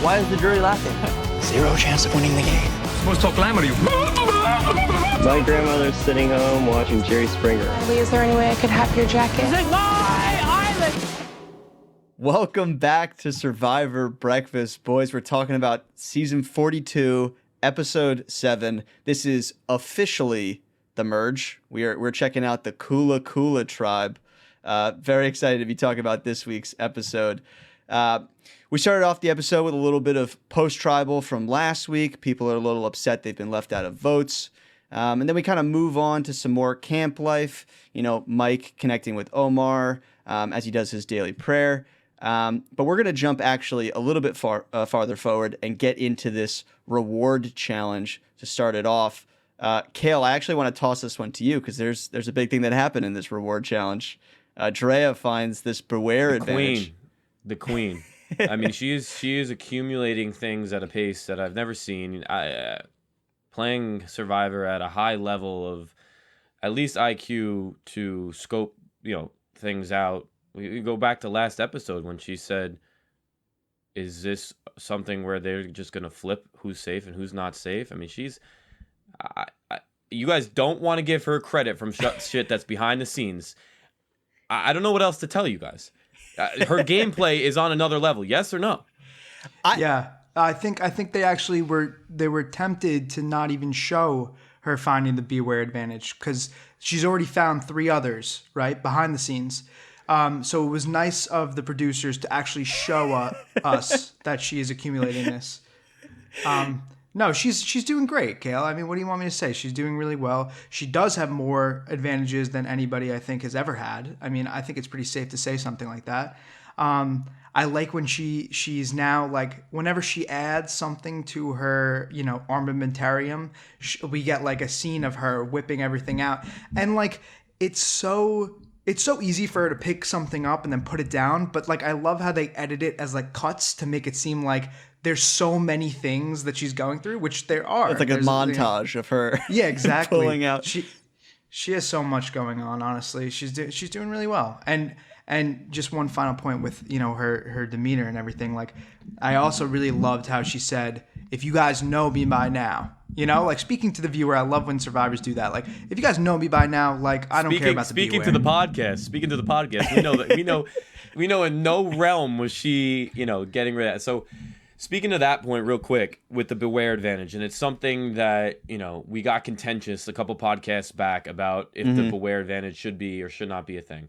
Why is the jury laughing? Zero chance of winning the game. Supposed to talk glamour to you. My grandmother's sitting home watching Jerry Springer. Lee, is there any way I could have your jacket? This is my island! Welcome back to Survivor Breakfast. Boys, we're talking about season 42, episode 7. This is officially the merge. We're checking out the Kula Kula tribe. Very excited to be talking about this week's episode. We started off the episode with a little bit of post-tribal from last week. People are a little upset they've been left out of votes. And then we kind of move on to some more camp life. You know, Mike connecting with Omar as he does his daily prayer. But we're going to jump actually a little bit farther forward and get into this reward challenge to start it off. Kale, I actually want to toss this one to you because there's a big thing that happened in this reward challenge. Drea finds this beware advantage. The queen. I mean, she is accumulating things at a pace that I've never seen. Playing Survivor at a high level of at least IQ to scope, things out. We go back to last episode when she said, "Is this something where they're just gonna flip who's safe and who's not safe?" I mean, you guys don't want to give her credit from shit that's behind the scenes. I don't know what else to tell you guys. Her gameplay is on another level. Yes or no? I think they actually were tempted to not even show her finding the beware advantage because she's already found 3 others right behind the scenes. So it was nice of the producers to actually show us that she is accumulating this. No, she's doing great, Kale. I mean, what do you want me to say? She's doing really well. She does have more advantages than anybody I think has ever had. I mean, I think it's pretty safe to say something like that. I like when she's now like whenever she adds something to her, armamentarium, we get like a scene of her whipping everything out, and like it's so easy for her to pick something up and then put it down. But like I love how they edit it as like cuts to make it seem like there's so many things that she's going through, which there are. It's like a montage of her. Yeah, exactly. Pulling out. She has so much going on. Honestly, she's doing really well. And just one final point with her demeanor and everything. Like, I also really loved how she said, "If you guys know me by now," like speaking to the viewer. I love when survivors do that. Like, if you guys know me by now, like I don't care about the speaking to the podcast. We know that we know in no realm was she getting rid of that. So. Speaking to that point real quick with the beware advantage, and it's something that, we got contentious a couple podcasts back about if the beware advantage should be or should not be a thing.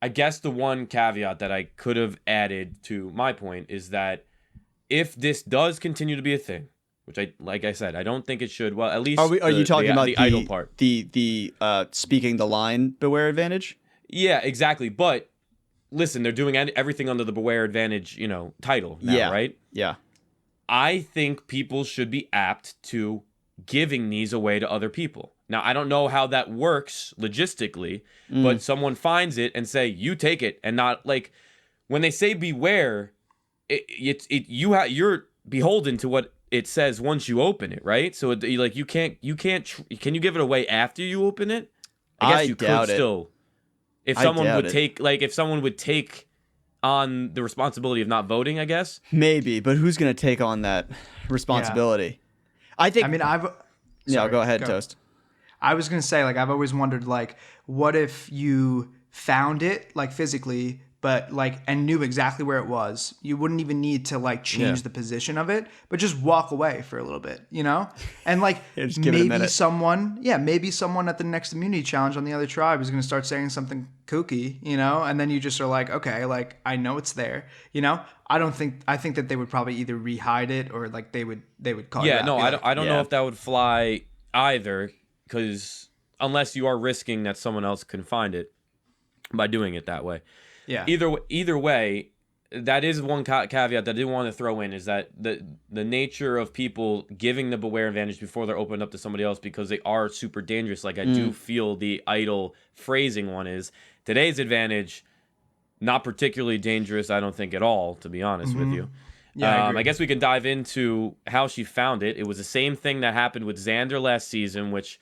I guess the one caveat that I could have added to my point is that if this does continue to be a thing, which like I said, I don't think it should. Well, at least are you talking about the idle part? The speaking the line beware advantage? Yeah, exactly. But listen, they're doing everything under the beware advantage, title now, right? Yeah. I think people should be apt to giving these away to other people. Now, I don't know how that works logistically, but someone finds it and say, "You take it," and not like when they say beware, you're beholden to what it says once you open it, right? So you can't. Can you give it away after you open it? I guess you doubt could it. still. If someone would take on the responsibility of not voting, I guess. Maybe, but who's going to take on that responsibility? Yeah. I think. I mean, go ahead, Toast. I was going to say, like, I've always wondered, like, what if you found it, like, physically, but, like, and knew exactly where it was? You wouldn't even need to, like, change the position of it, but just walk away for a little bit, And, like, maybe someone at the next immunity challenge on the other tribe is going to start saying something kooky, and then you just are like, okay, like, I know it's there, I think that they would probably either re-hide it or, like, they would call it out. Yeah, no, I don't know if that would fly either. Because unless you are risking that someone else can find it by doing it that way. Yeah. Either way, that is one caveat that I did want to throw in is that the nature of people giving the beware advantage before they're opened up to somebody else because they are super dangerous. Like I do feel the idle phrasing one is today's advantage, not particularly dangerous. I don't think at all, to be honest with you. Yeah, I guess we can dive into how she found it. It was the same thing that happened with Xander last season, which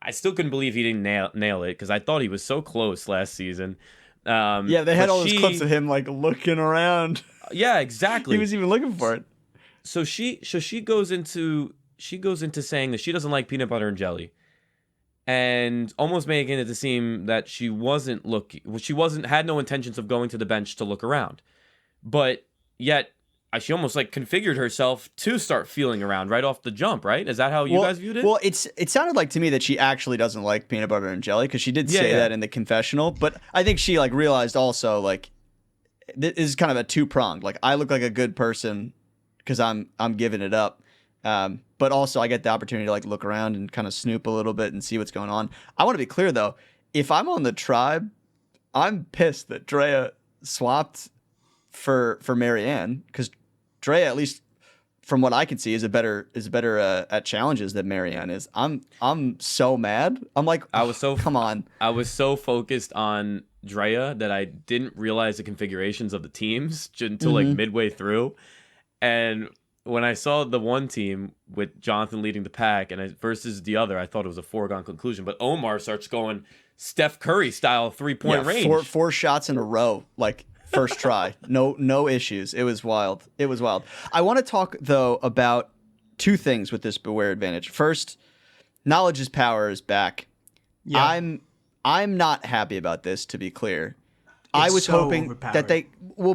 I still couldn't believe he didn't nail it because I thought he was so close last season. They had all those clips of him like looking around. Yeah, exactly. He was even looking for it. So she goes into saying that she doesn't like peanut butter and jelly, and almost making it to seem that she had no intentions of going to the bench to look around, but yet she almost like configured herself to start feeling around right off the jump. Right? Is that how you guys viewed it? Well, it sounded like to me that she actually doesn't like peanut butter and jelly because she did say that in the confessional. But I think she like realized also like this is kind of a two-pronged. Like I look like a good person because I'm giving it up. But also I get the opportunity to like look around and kind of snoop a little bit and see what's going on. I want to be clear though, if I'm on the tribe, I'm pissed that Drea swapped for Marianne because Drea, at least from what I can see, is better at challenges than Marianne is. I'm so mad. I'm like, come on. I was so focused on Drea that I didn't realize the configurations of the teams until like midway through. And when I saw the one team with Jonathan leading the pack versus the other, I thought it was a foregone conclusion. But Omar starts going Steph Curry style 3-point range. Four shots in a row, like first try. No issues. It was wild. I want to talk though about two things with this Beware advantage. First, knowledge is power is back. Yeah. I'm not happy about this, to be clear. I was hoping that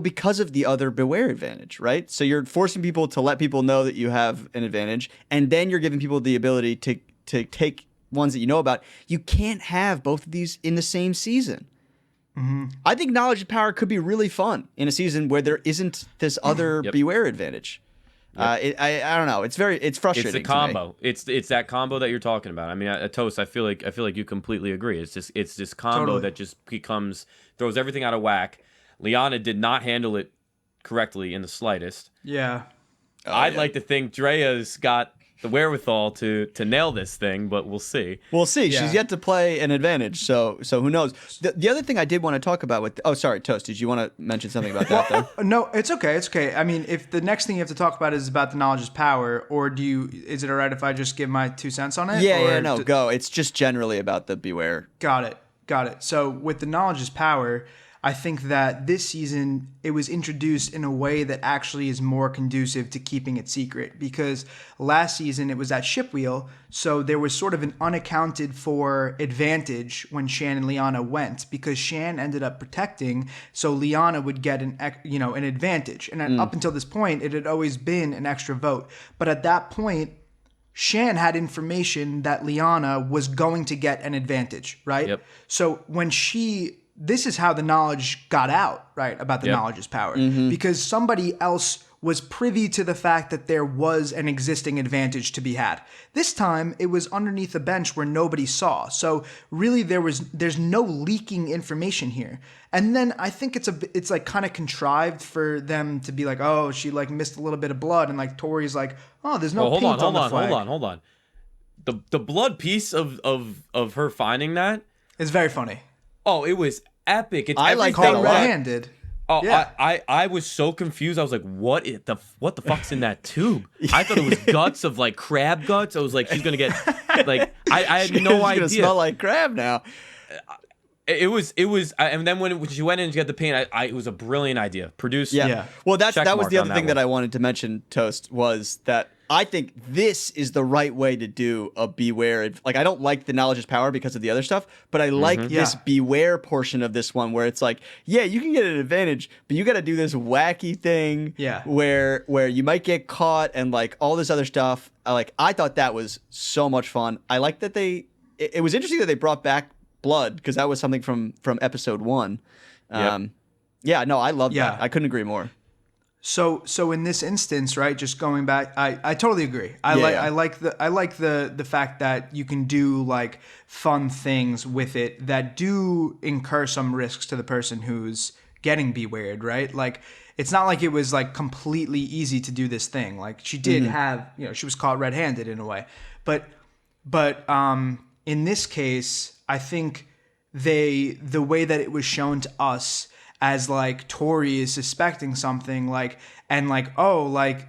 because of the other Beware advantage, right? So you're forcing people to let people know that you have an advantage, and then you're giving people the ability to take ones that you know about. You can't have both of these in the same season. Mm-hmm. I think knowledge and power could be really fun in a season where there isn't this other Beware advantage. Yep. I don't know. It's frustrating. It's the combo. It's that combo that you're talking about. I mean, Toast. I feel like you completely agree. It's this combo that just throws everything out of whack. Liana did not handle it correctly in the slightest. Yeah. I'd like to think Drea's got the wherewithal to nail this thing, but we'll see. We'll see. Yeah. She's yet to play an advantage, so who knows? The other thing I did want to talk about sorry, Toast, did you want to mention something about that though? No, it's okay. I mean, if the next thing you have to talk about is about the knowledge is power, or is it all right if I just give my 2 cents on it? Go. It's just generally about the Beware. Got it. So with the knowledge is power, I think that this season it was introduced in a way that actually is more conducive to keeping it secret, because last season it was at ship wheel, so there was sort of an unaccounted for advantage when Shan and Liana went, because Shan ended up protecting, so Liana would get an advantage, and up until this point it had always been an extra vote, but at that point Shan had information that Liana was going to get an advantage, right? Yep. So when this is how the knowledge got out, right, about the knowledge is power. Mm-hmm. Because somebody else was privy to the fact that there was an existing advantage to be had. This time, it was underneath a bench where nobody saw. So really, there's no leaking information here. And then I think it's like kind of contrived for them to be like, oh, she like missed a little bit of blood, and like Tori's like, oh, there's no paint on the flag. Hold on. The blood piece of her finding that is very funny. Oh, it was epic. It's I like that red-handed. Oh, yeah. I was so confused. I was like, what the fuck's in that tube? I thought it was guts of like crab guts. I was like, she's gonna get like I had no idea. It's gonna smell like crab now. It was, and then when she went in to get the paint, it was a brilliant idea. Produced, Well, that was the other thing that I wanted to mention, Toast, was that I think this is the right way to do a Beware. Like, I don't like the knowledge is power because of the other stuff, but I like this Beware portion of this one where it's like, yeah, you can get an advantage, but you got to do this wacky thing where you might get caught and like all this other stuff. I thought that was so much fun. I like that it was interesting that they brought back blood, because that was something from episode 1. I love that. I couldn't agree more. So in this instance, right, just going back, I totally agree. I like the fact that you can do like fun things with it that do incur some risks to the person who's getting bewared, right? Like, it's not like it was like completely easy to do this thing. Like, she did have, she was caught red-handed in a way, but in this case, I think the way that it was shown to us as like Tori is suspecting something, like, and like, oh, like,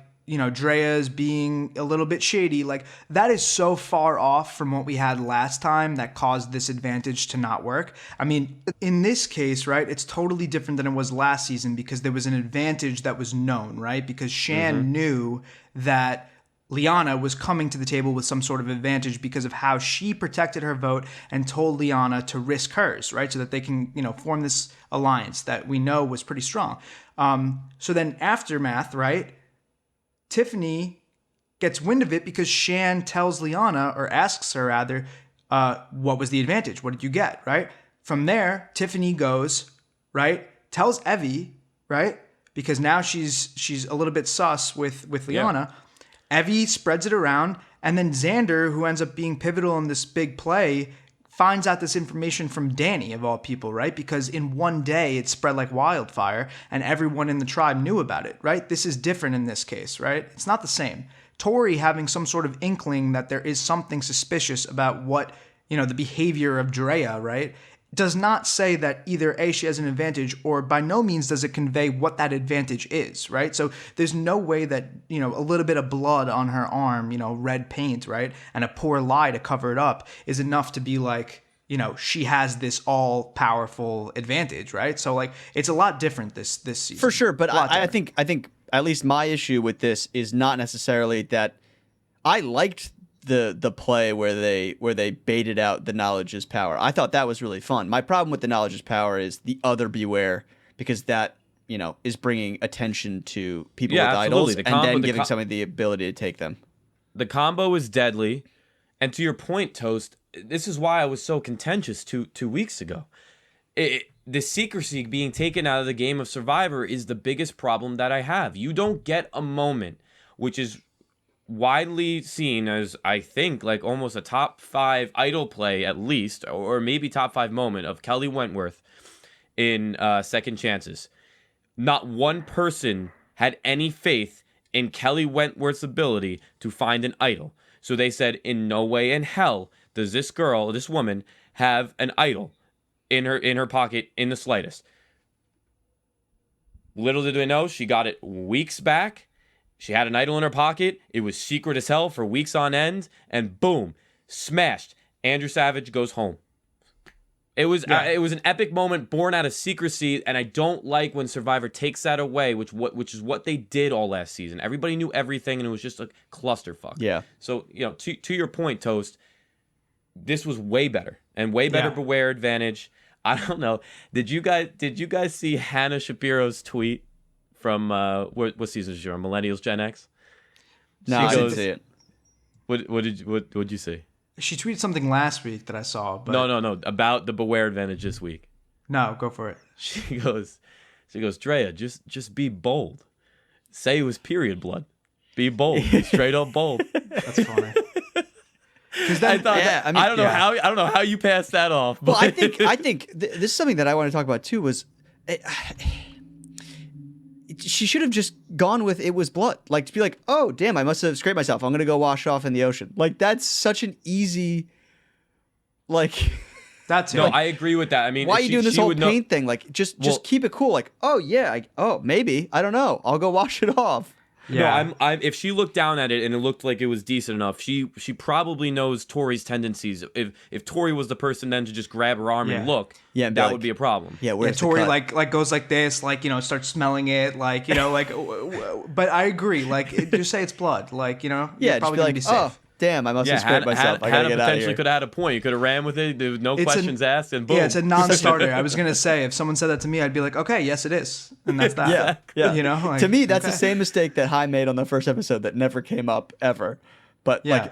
Drea's being a little bit shady. Like, that is so far off from what we had last time that caused this advantage to not work. I mean, in this case, right, it's totally different than it was last season because there was an advantage that was known, right? Because Shan knew that Liana was coming to the table with some sort of advantage because of how she protected her vote and told Liana to risk hers, right? So that they can, form this alliance that we know was pretty strong. So then aftermath, right? Tiffany gets wind of it because Shan tells Liana, or asks her rather, what was the advantage? What did you get, right? From there, Tiffany goes, right? Tells Evie, right? Because now she's a little bit sus with Liana. Yeah. Evie spreads it around, and then Xander, who ends up being pivotal in this big play, finds out this information from Danny, of all people, right? Because in one day, it spread like wildfire, and everyone in the tribe knew about it, right? This is different in this case, right? It's not the same. Tori having some sort of inkling that there is something suspicious about what, the behavior of Drea, right? Does not say that either A, she has an advantage, or by no means does it convey what that advantage is, right? So there's no way that, a little bit of blood on her arm, red paint, right? And a poor lie to cover it up is enough to be like, she has this all-powerful advantage, right? So, like, it's a lot different this season. For sure, but I think at least my issue with this is not necessarily that I liked the play where they baited out the knowledge is power. I thought that was really fun. My problem with the knowledge is power is the other beware, because that is bringing attention to people with idols and then giving somebody the ability to take them. The combo is deadly, and to your point, Toast, this is why I was so contentious 2 weeks ago. The secrecy being taken out of the game of Survivor is the biggest problem that I have. You don't get a moment, which is widely seen as, I think, like almost a top 5 idol play at least, or maybe top 5 moment of Kelly Wentworth in Second Chances. Not one person had any faith in Kelly Wentworth's ability to find an idol. So they said, in no way in hell does this woman have an idol in her pocket in the slightest. Little did they know, she got it weeks back. She had an idol in her pocket. It was secret as hell for weeks on end. And boom, smashed. Andrew Savage goes home. It was an epic moment born out of secrecy, and I don't like when Survivor takes that away, which is what they did all last season. Everybody knew everything, and it was just a clusterfuck. Yeah. So, to your point, Toast, this was way better, and way better beware advantage. I don't know. Did you guys see Hannah Shapiro's tweet from what season is she on? Millennials, Gen X? No, I didn't see it. What did you see? She tweeted something last week that I saw. But No. About the beware advantage this week. No, go for it. She goes, Drea, just be bold. Say it was period blood. Be bold. Be straight up bold. That's funny. I don't know how you passed that off. But. Well, I think this is something that I want to talk about too. Was she should have just gone with it was blood. Like, to be like, oh, damn, I must have scraped myself. I'm going to go wash off in the ocean. Like, that's such an easy, like... That's no, I agree with that. I mean, why are you doing this whole paint thing? Like, just keep it cool. Like, oh, yeah, maybe. I don't know. I'll go wash it off. Yeah. No, if she looked down at it and it looked like it was decent enough, she probably knows Tori's tendencies. If Tori was the person then to just grab her arm and look, that would be a problem. Yeah, where's Tori like goes like this, like, starts smelling it, like, like. But I agree, like, just say it's blood, like, you're probably gonna be safe. Oh, damn, I must have scraped myself. I gotta get out of here. Potentially could have had a point. You could have ran with it. There was no questions asked, and boom. Yeah, it's a non-starter. I was gonna say, if someone said that to me, I'd be like, okay, yes, it is, and that's that. Yeah. Like, to me, that's the same mistake that Hai made on the first episode that never came up ever. But like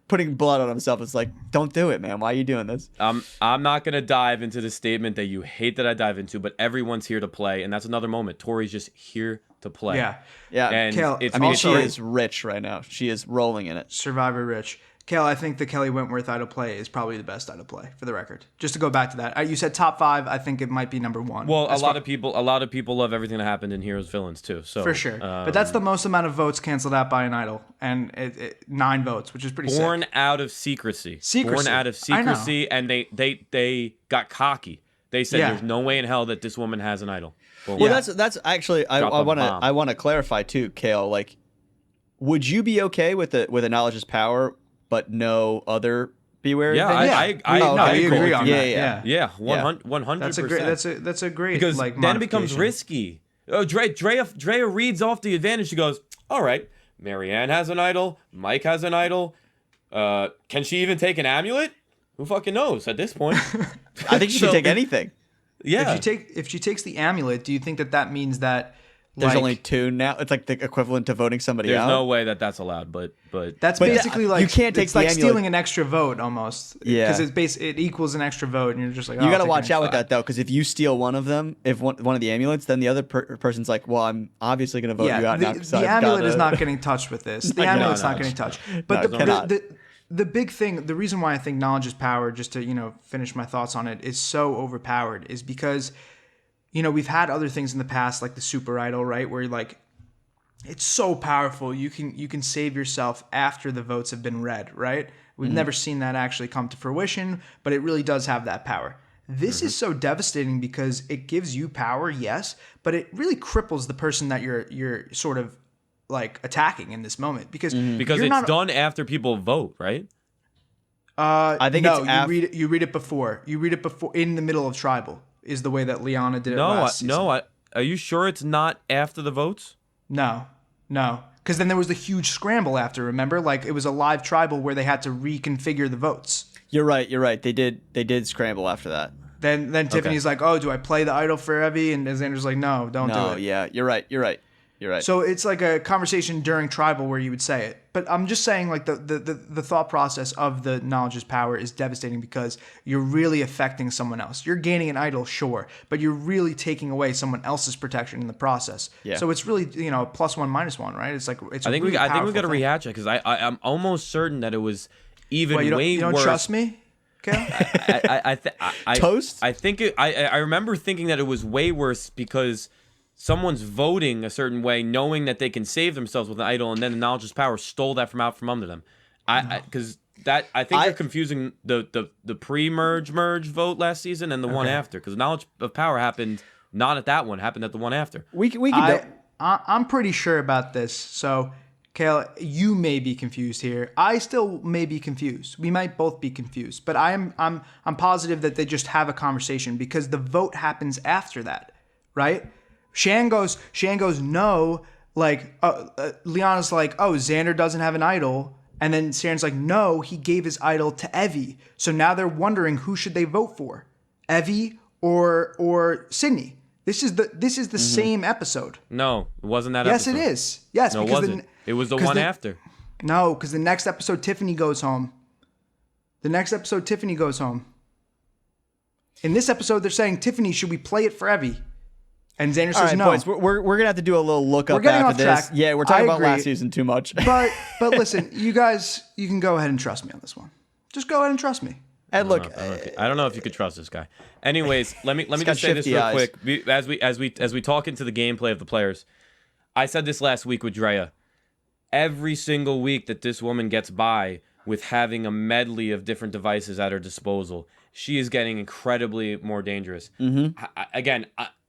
putting blood on himself is like, don't do it, man. Why are you doing this? I'm not gonna dive into the statement that you hate that I dive into, but everyone's here to play, and that's another moment. Tori's just here to play. Yeah. And Kale, she is rich right now. She is rolling in it. Survivor rich. Kale, I think the Kelly Wentworth idol play is probably the best idol play, for the record. Just to go back to that, you said top 5. I think it might be number 1. Well, a lot of people love everything that happened in Heroes Villains too. So for sure, but that's the most amount of votes canceled out by an idol, and 9 votes, which is pretty born sick. out of secrecy. Born out of secrecy, and they got cocky. They said there's no way in hell that this woman has an idol. Well, that's actually I want to clarify too, Kale. Like, Would you be okay with a knowledge is power, but no other beware? Yeah, advantage? we agree on that. Yeah. Yeah, 100%. That's a great Because like then it becomes modification. risky. Oh, Drea reads off the advantage. She goes, all right, Marianne has an idol. Mike has an idol. Can she even take an amulet? Who fucking knows at this point? I think she can take anything. Yeah. If she takes the amulet, do you think that means that There's like, only 2 now. It's like the equivalent to voting somebody There's out. no way that's allowed, but that's But basically like you can't take it's the like amulet. stealing an extra vote almost. Yeah. because it equals an extra vote, and you're just like, You oh, got to I'll take watch an out with extra- that though, because if you steal one of them, if one of the amulets, then the other person's like, "Well, I'm obviously going to vote you Yeah, out now." 'cause the I've amulet gotta-" is not getting touched with this. The No, amulet's no, not getting touched. But No, it cannot. the big thing, the reason why I think knowledge is power, just to finish my thoughts on it, is so overpowered, is because we've had other things in the past like the super idol, right, where like it's so powerful you can save yourself after the votes have been read, right? We've never seen that actually come to fruition, but it really does have that power. This is so devastating because it gives you power, yes, but it really cripples the person that you're sort of like attacking in this moment because because you're it's done after people vote, right? I think no, it's you read it before. You read it before in the middle of tribal is the way that Liana did it last season. Are you sure it's not after the votes? No. Because then there was the huge scramble after, remember? Like, it was a live tribal where they had to reconfigure the votes. You're right. They did scramble after that. Then Tiffany's like, oh, do I play the idol for Evie? And Xander's like, no, don't do No, it. yeah, you're right. So it's like a conversation during tribal where you would say it. But I'm just saying, like, the thought process of the knowledge is power is devastating because you're really affecting someone else. You're gaining an idol, sure, but you're really taking away someone else's protection in the process. Yeah. So it's really, +1, -1, right? It's like, it's I think really we got to powerful thing. rehatch it because I'm almost certain that it was even What, way you don't worse. trust me? Okay. Toast? I think I remember thinking that it was way worse because someone's voting a certain way, knowing that they can save themselves with an idol, and then the knowledge is power stole that from under them. I think you're confusing the pre-merge vote last season and the one after, because knowledge of power happened not at that one, happened at the one after. We can. I'm pretty sure about this. So, Kale, you may be confused here. I still may be confused. We might both be confused, but I'm positive that they just have a conversation because the vote happens after that, right? Shan goes no, like Liana's like, oh, Xander doesn't have an idol, and then Sharon's like, no, he gave his idol to Evie. So now they're wondering who should they vote for, Evie or Sydney. This is the same episode. No, it wasn't that Yes, episode. it is. Yes, No, it because wasn't. It was the one after. No, because the next episode Tiffany goes home. In this episode, they're saying, Tiffany, should we play it for Evie? And Xander All says right, no. boys, we're gonna have to do a little look up getting after off this. track. Yeah, we're talking I about agree. last season too much. But listen, you guys, you can go ahead and trust me on this one. Just go ahead and trust me. And look, I don't know if you could trust this guy. Anyways, let me got just say this shifty real eyes. quick as we talk into the gameplay of the players. I said this last week with Drea. Every single week that this woman gets by with having a medley of different devices at her disposal, she is getting incredibly more dangerous.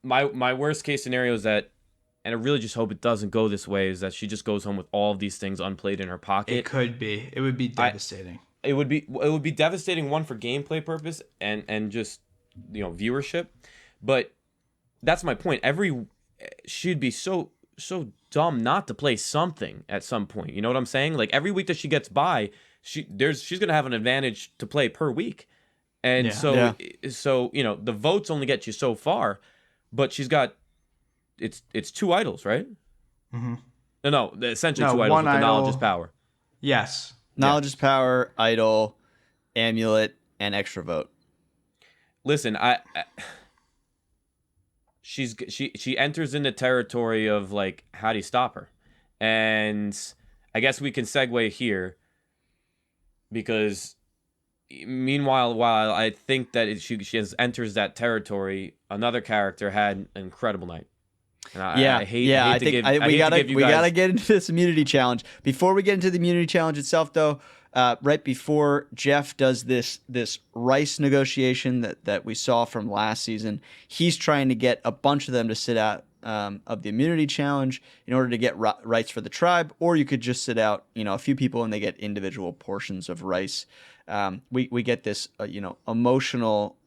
My worst case scenario is that, and I really just hope it doesn't go this way, is that she just goes home with all of these things unplayed in her pocket. It could be. It would be devastating. It would be devastating, one, for gameplay purpose and just viewership, but that's my point. She'd be so dumb not to play something at some point. You know what I'm saying? Like, every week that she gets by, she's gonna have an advantage to play per week, and so the votes only get you so far, but she's got it's 2 idols, right? Mm-hmm. No, essentially 2 idols. One With the knowledge idol. is power. Yes. knowledge is power, idol, amulet, and extra vote. Listen, she enters into territory of, like, how do you stop her? And I guess we can segue here, because meanwhile, while I think that she enters that territory, another character had an incredible night. And I think we gotta get into this immunity challenge. Before we get into the immunity challenge itself, though, right before Jeff does this rice negotiation that we saw from last season, he's trying to get a bunch of them to sit out of the immunity challenge in order to get rice for the tribe, or you could just sit out, a few people and they get individual portions of rice. We get this, emotional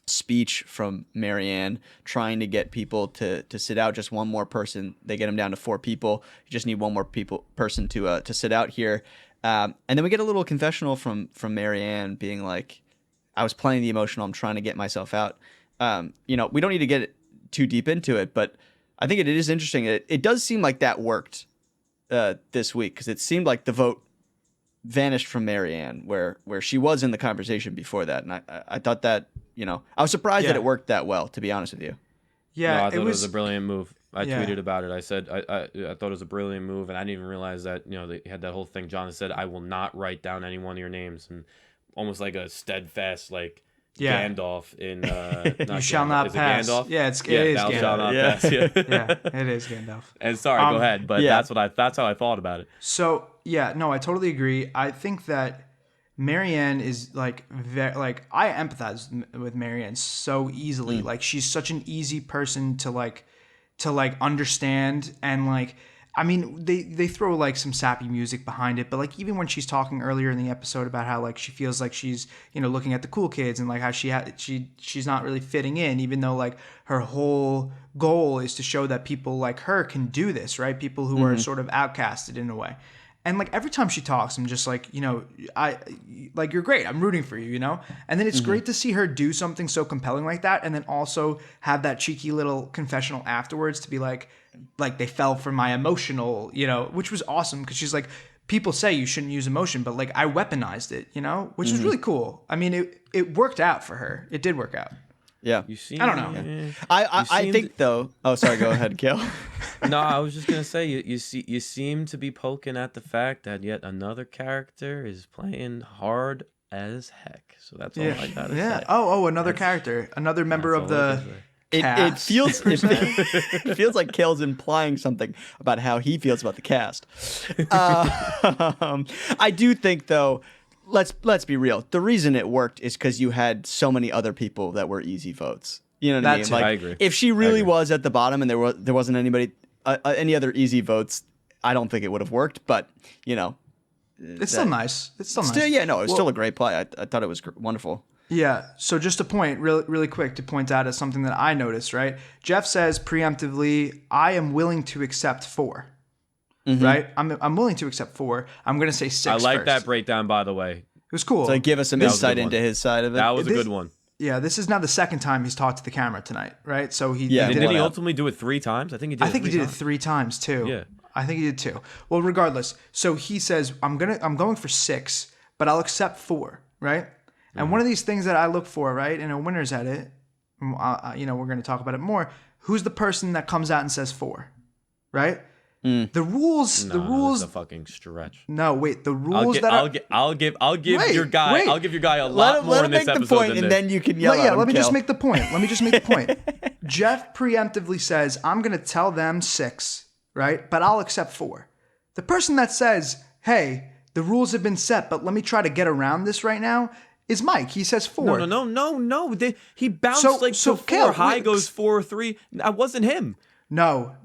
speech from Marianne trying to get people to sit out. Just one more person. They get them down to 4 people. You just need one more person to sit out here. And then we get a little confessional from Marianne being like, I was playing the emotional. I'm trying to get myself out. We don't need to get too deep into it, but I think it is interesting. It does seem like that worked this week, because it seemed like the vote vanished from Marianne, where she was in the conversation before that. And I thought that, I was surprised that it worked that well, to be honest with you. Yeah, no, I thought it was a brilliant move. I tweeted about it. I said I thought it was a brilliant move, and I didn't even realize that they had that whole thing. John said, "I will not write down any one of your names," and almost like a steadfast Gandalf in you shall not pass. Gandalf? Yeah, it is thou Gandalf. shalt not pass. Yeah. Yeah, it is Gandalf. And sorry, go ahead, but that's how I thought about it. So no, I totally agree. I think that Marianne is I empathize with Marianne so easily. Like, she's such an easy person to understand, and I mean, they throw some sappy music behind it, but even when she's talking earlier in the episode about how she feels like she's looking at the cool kids, and how she's not really fitting in, even though her whole goal is to show that people like her can do this, right? People who are sort of outcasted in a way. And every time she talks, I'm just you're great. I'm rooting for you, And then it's great to see her do something so compelling like that, and then also have that cheeky little confessional afterwards to be like they fell for my emotional, which was awesome, because she's like, people say you shouldn't use emotion, but I weaponized it, which is really cool. I mean, it worked out for her. It did work out. Yeah. I don't know. Yeah. I think though. Oh, sorry. Go ahead, Gil. No, I was just gonna say you seem to be poking at the fact that yet another character is playing hard as heck. So that's all I gotta say. Another character, another member of the. It feels like Kale's implying something about how he feels about the cast. I do think though. Let's be real. The reason it worked is because you had so many other people that were easy votes. You know what I mean? I agree. If she really was at the bottom and there wasn't anybody any other easy votes, I don't think it would have worked. But it's still nice. It's still nice. It was still a great play. I thought it was wonderful. Yeah. So just a point, really quick, to point out as something that I noticed. Right? Jeff says preemptively, "I am willing to accept 4." Mm-hmm. Right? I'm willing to accept 4. I'm going to say 6 I like first. that breakdown, by the way. It was cool. So give us some insight into his side of it. That was a good one. Yeah, this is now the second time he's talked to the camera tonight, right? So he did he ultimately do it 3 times? I think he did. I think he did it 3 times too. Yeah, I think he did too. Well, regardless, so he says I'm going for 6, but I'll accept 4, right? And one of these things that I look for, right, in a winner's edit, we're going to talk about it more. Who's the person that comes out and says 4, right? The rules. It's a fucking stretch. No, wait. The rules I'll give your guy a lot more in this episode. Let him make the point, and then you can yell at him. Let me just make the point. Jeff preemptively says, "I'm going to tell them 6, right? But I'll accept 4." The person that says, "Hey, the rules have been set, but let me try to get around this right now," is Mike. He says 4. No. He bounced so 4. Kale, High goes 4-3. That wasn't him. No.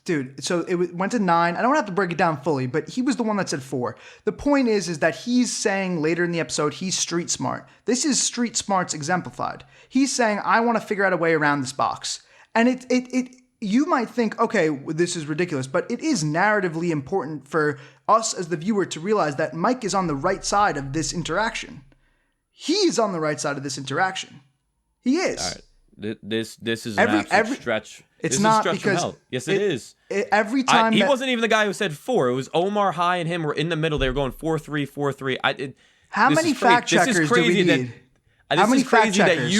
Dude, so it went to 9. I don't have to break it down fully, but he was the one that said 4. The point is that he's saying later in the episode he's street smart. This is street smarts exemplified. He's saying, I want to figure out a way around this box. And it you might think, okay, this is ridiculous, but it is narratively important for us as the viewer to realize that Mike is on the right side of this interaction. He's on the right side of this interaction. He is. All right. This is an absolute stretch. It's this not is a stretch because from hell. Yes, it is. Every time he wasn't even the guy who said 4. It was Omar, High, and him were in the middle. They were going 4-3, 4-3. How many fact checkers do we need? How many fact checkers?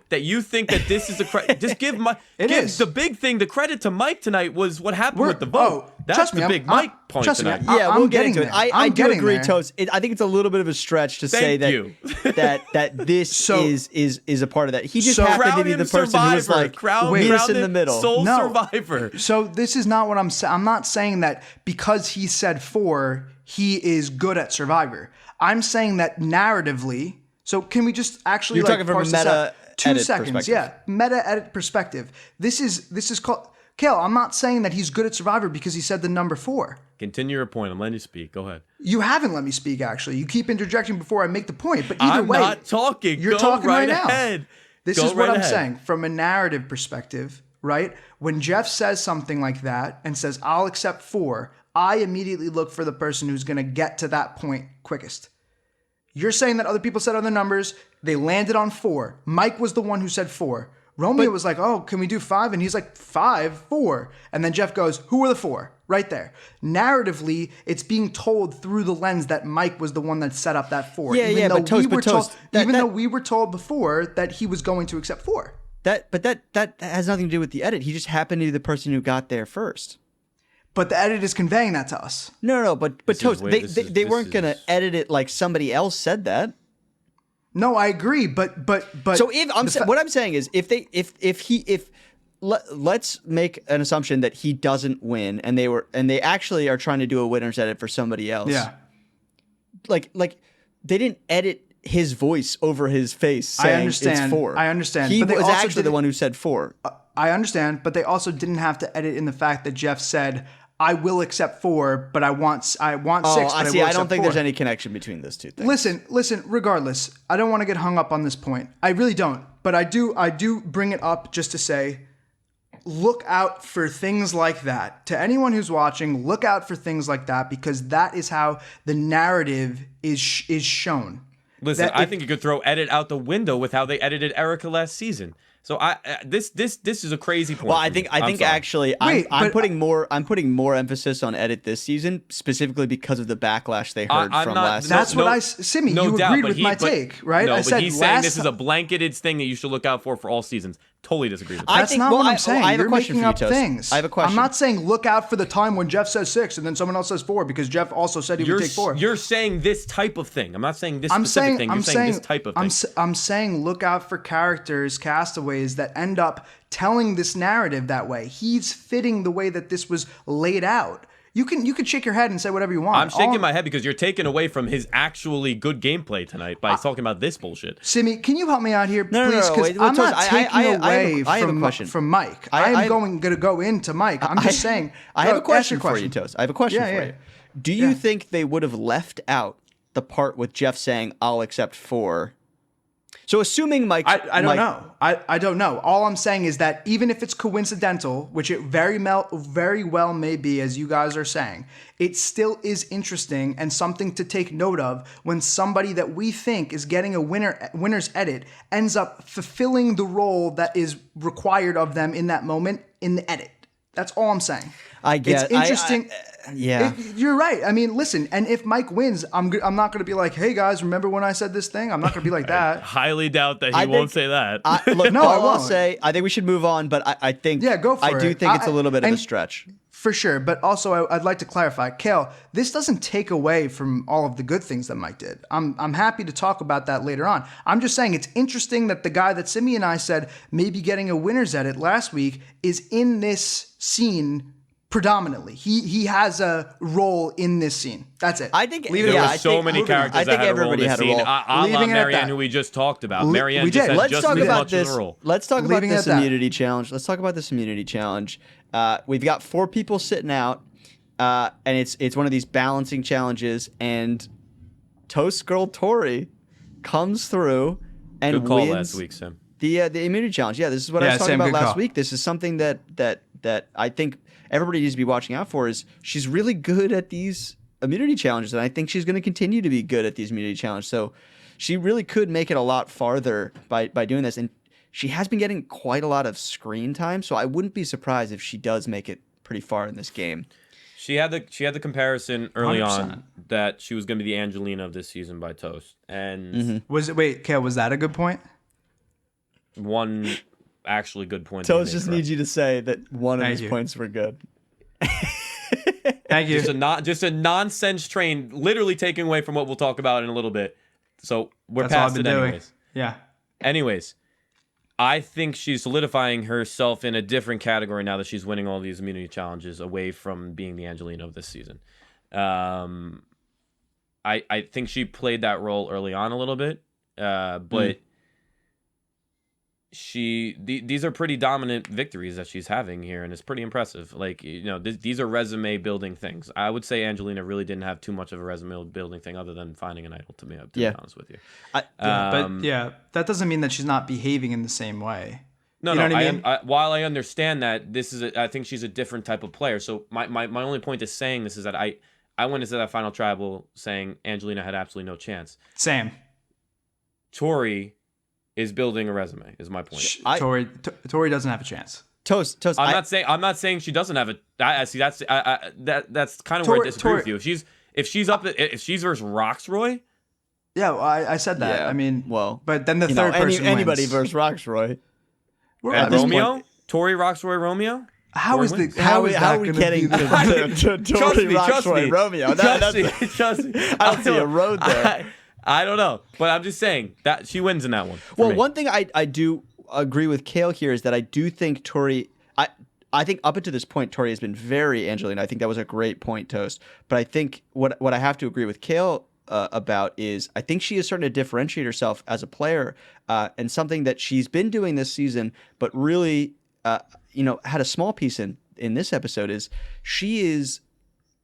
That you think that this is a just give the big thing. The credit to Mike tonight was what happened with the vote. That's the big Mike point tonight. Yeah, we'll get into it. I do agree, Toast. I think it's a little bit of a stretch to say that this is a part of that. He just happened to be the person who was like meet in the middle. Sole survivor. So this is not what I'm saying. I'm not saying that because he said 4, he is good at Survivor. I'm saying that narratively. So can we just actually talking from a meta 2 edit seconds. perspective. Yeah, meta edit perspective. This is called. Kale, I'm not saying that he's good at Survivor because he said the number 4. Continue your point. I'm letting you speak. Go ahead. You haven't let me speak, actually. You keep interjecting before I make the point. But either I'm way, not talking. You're Go talking right ahead. now. This Go is what right I'm ahead. saying. From a narrative perspective, right? When Jeff says something like that and says, I'll accept 4, I immediately look for the person who's going to get to that point quickest. You're saying that other people said other numbers. They landed on 4. Mike was the one who said 4. Romeo was like, oh, can we do 5? And he's like, 5, 4. And then Jeff goes, who are the 4? Right there. Narratively, it's being told through the lens that Mike was the one that set up that 4. Yeah, but Toast, though we were told before that he was going to accept 4. That has nothing to do with the edit. He just happened to be the person who got there first. But the edit is conveying that to us. No, but Toast, they weren't is- going to edit it like somebody else said that. No, I agree, but So what I'm saying is let's make an assumption that he doesn't win and they actually are trying to do a winner's edit for somebody else. yeah, Like they didn't edit his voice over his face saying I understand. it's 4. I understand. He But they was also actually the didn't- one who said 4. I understand, but they also didn't have to edit in the fact that Jeff said, "I will accept 4, but I want 6." Oh, but I see. will I don't accept think 4. there's any connection between those two things. Listen. Regardless, I don't want to get hung up on this point. I really don't. But I do bring it up just to say, look out for things like that. To anyone who's watching, look out for things like that because that is how the narrative is shown. Listen, That I if- think you could throw edit out the window with how they edited Erica last season. So this is a crazy point. Well, for I me. think I'm sorry. actually Wait, I'm but- putting more emphasis on edit this season specifically because of the backlash they heard I'm from not- last. That's season. what Simi, no you doubt, agreed but with my but- take, right? No, I but said he's saying last this is a blanketed thing that you should look out for all seasons. Totally disagree with that. I That's think- not well, what I- I'm saying. I have a You're question making for you, up Toast. things. I have a question. I'm not saying look out for the time when Jeff says 6 and then someone else says 4 because Jeff also said he would take 4. You're saying this type of thing. I'm not saying this I'm specific saying, thing. You're I'm saying saying this type of thing. I'm saying look out for characters, castaways that end up telling this narrative that way. He's fitting the way that this was laid out. You can shake your head and say whatever you want. I'm shaking my head because you're taking away from his actually good gameplay tonight by talking about this bullshit. Simi, can you help me out here, No, please? Because wait, I'm Toast, not taking away I have a question. from Mike. I- I'm going to go into Mike. I'm just saying. I have Go, a question ask your for you, Toast. I have a question Yeah, for yeah. you. Do you Yeah. think they would have left out the part with Jeff saying "I'll accept 4"? So assuming Mike, I don't know. I don't know. All I'm saying is that even if it's coincidental, which it very well may be, as you guys are saying, it still is interesting and something to take note of when somebody that we think is getting a winner's edit ends up fulfilling the role that is required of them in that moment in the edit. That's all I'm saying. I get. It's interesting. Yeah. You're right. I mean, listen, and if Mike wins, I'm not going to be like, hey guys, remember when I said this thing? I'm not going to be like that. Highly doubt that he I won't think- say that. Look, No, I I'll won't. say I think we should move on, but I think Yeah, go for I do it. think it's a little bit of a and- stretch. For sure, but also I'd like to clarify, Kale, this doesn't take away from all of the good things that Mike did. I'm happy to talk about that later on. I'm just saying it's interesting that the guy that Simi and I said maybe getting a winner's edit last week is in this scene predominantly. He has a role in this scene. That's it. I think Leave it There at were that. so many characters I that think had a role in everybody this had a scene. role. A la Leaving it at Marianne, that. who we just talked about. We Marianne did. just had Let's just talk as about much of this. a role. Let's talk about Leaving it this at that. immunity challenge. Let's talk about this immunity challenge. We've got 4 people sitting out, and it's one of these balancing challenges. And Toast Girl Tori comes through and Good call wins last week, Sam. the immunity challenge. Yeah, this is what I Yeah, was talking Sam, about good last call. week. This is something that I think everybody needs to be watching out for. Is she's really good at these immunity challenges, and I think she's going to continue to be good at these immunity challenges. So she really could make it a lot farther by doing this, and she has been getting quite a lot of screen time. So I wouldn't be surprised if she does make it pretty far in this game. She had the comparison early 100%. on that she was going to be the Angelina of this season by Toast, and Wait, Kale, was that a good point? one actually good point. that you Toast made just for us. needs you to say that one of Thank his you. points were good. Thank you. Just a nonsense train, literally taking away from what we'll talk about in a little bit. So we're That's all I've past been it doing. anyways. Yeah. Anyways, I think she's solidifying herself in a different category now that she's winning all these immunity challenges away from being the Angelina of this season. I think she played that role early on a little bit, but these are pretty dominant victories that she's having here, and it's pretty impressive. Like, these are resume building things. I would say Angelina really didn't have too much of a resume building thing other than finding an idol, to be honest with you. That doesn't mean that she's not behaving in the same way. No, you know no. what I mean? While I understand that I think she's a different type of player. So my only point to saying this is that I went into that final tribal saying Angelina had absolutely no chance. Same. Tori is building a resume. Is my point. Tori doesn't have a chance. Toast. I'm not saying she doesn't have a. I see. That's kind of where I disagree with you. If she's versus Roxroy. Yeah, well, I said that. Yeah, I mean, well, but then the third person anybody wins. versus Roxroy. And Romeo, Tori, Roxroy, Romeo. How is how are we getting to Tori, Roxroy, Romeo? Trust me. I don't see a road there. I don't know, but I'm just saying that she wins in that one. Well, one thing I do agree with Kale here is that I do think Tori. I think up until this point, Tori has been very Angelina. I think that was a great point, Toast. But I think what I have to agree with Kale about is I think she is starting to differentiate herself as a player, and something that she's been doing this season, but really, had a small piece in this episode is she is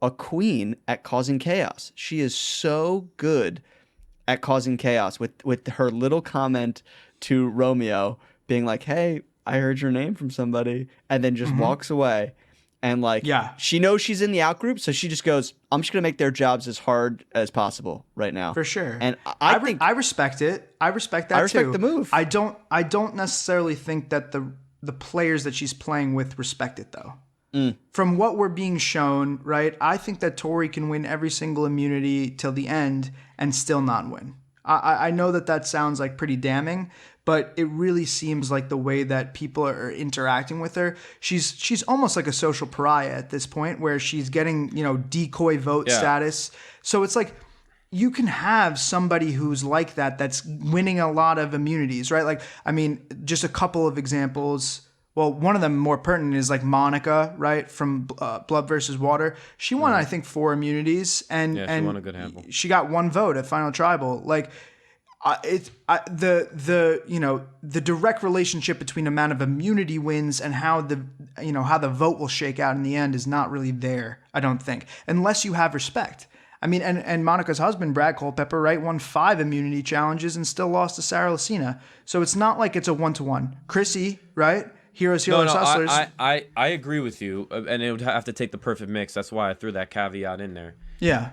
a queen at causing chaos. She is so good at causing chaos with her little comment to Romeo being like, "Hey, I heard your name from somebody," and then just walks away. And she knows she's in the out group, so she just goes, "I'm just gonna make their jobs as hard as possible right now." For sure. And I think I respect it. I respect that too. I respect the move. I don't necessarily think that the players that she's playing with respect it though. From what we're being shown, right? I think that Tori can win every single immunity till the end and still not win. I know that sounds like pretty damning, but it really seems like the way that people are interacting with her, she's almost like a social pariah at this point, where she's getting decoy vote status. So it's like you can have somebody who's like that's winning a lot of immunities, right? Like, I mean, just a couple of examples. Well, one of them more pertinent is like Monica, right, from Blood versus Water. She won, I think, 4 immunities, and she won a good handful. She got 1 vote at Final Tribal. Like, the direct relationship between amount of immunity wins and how the vote will shake out in the end is not really there, I don't think, unless you have respect. I mean, and Monica's husband, Brad Culpepper, right, won 5 immunity challenges and still lost to Sarah Lucina. So it's not like it's a 1-to-1. Chrissy, right? Heroes, Hustlers. I agree with you, and it would have to take the perfect mix. That's why I threw that caveat in there. Yeah.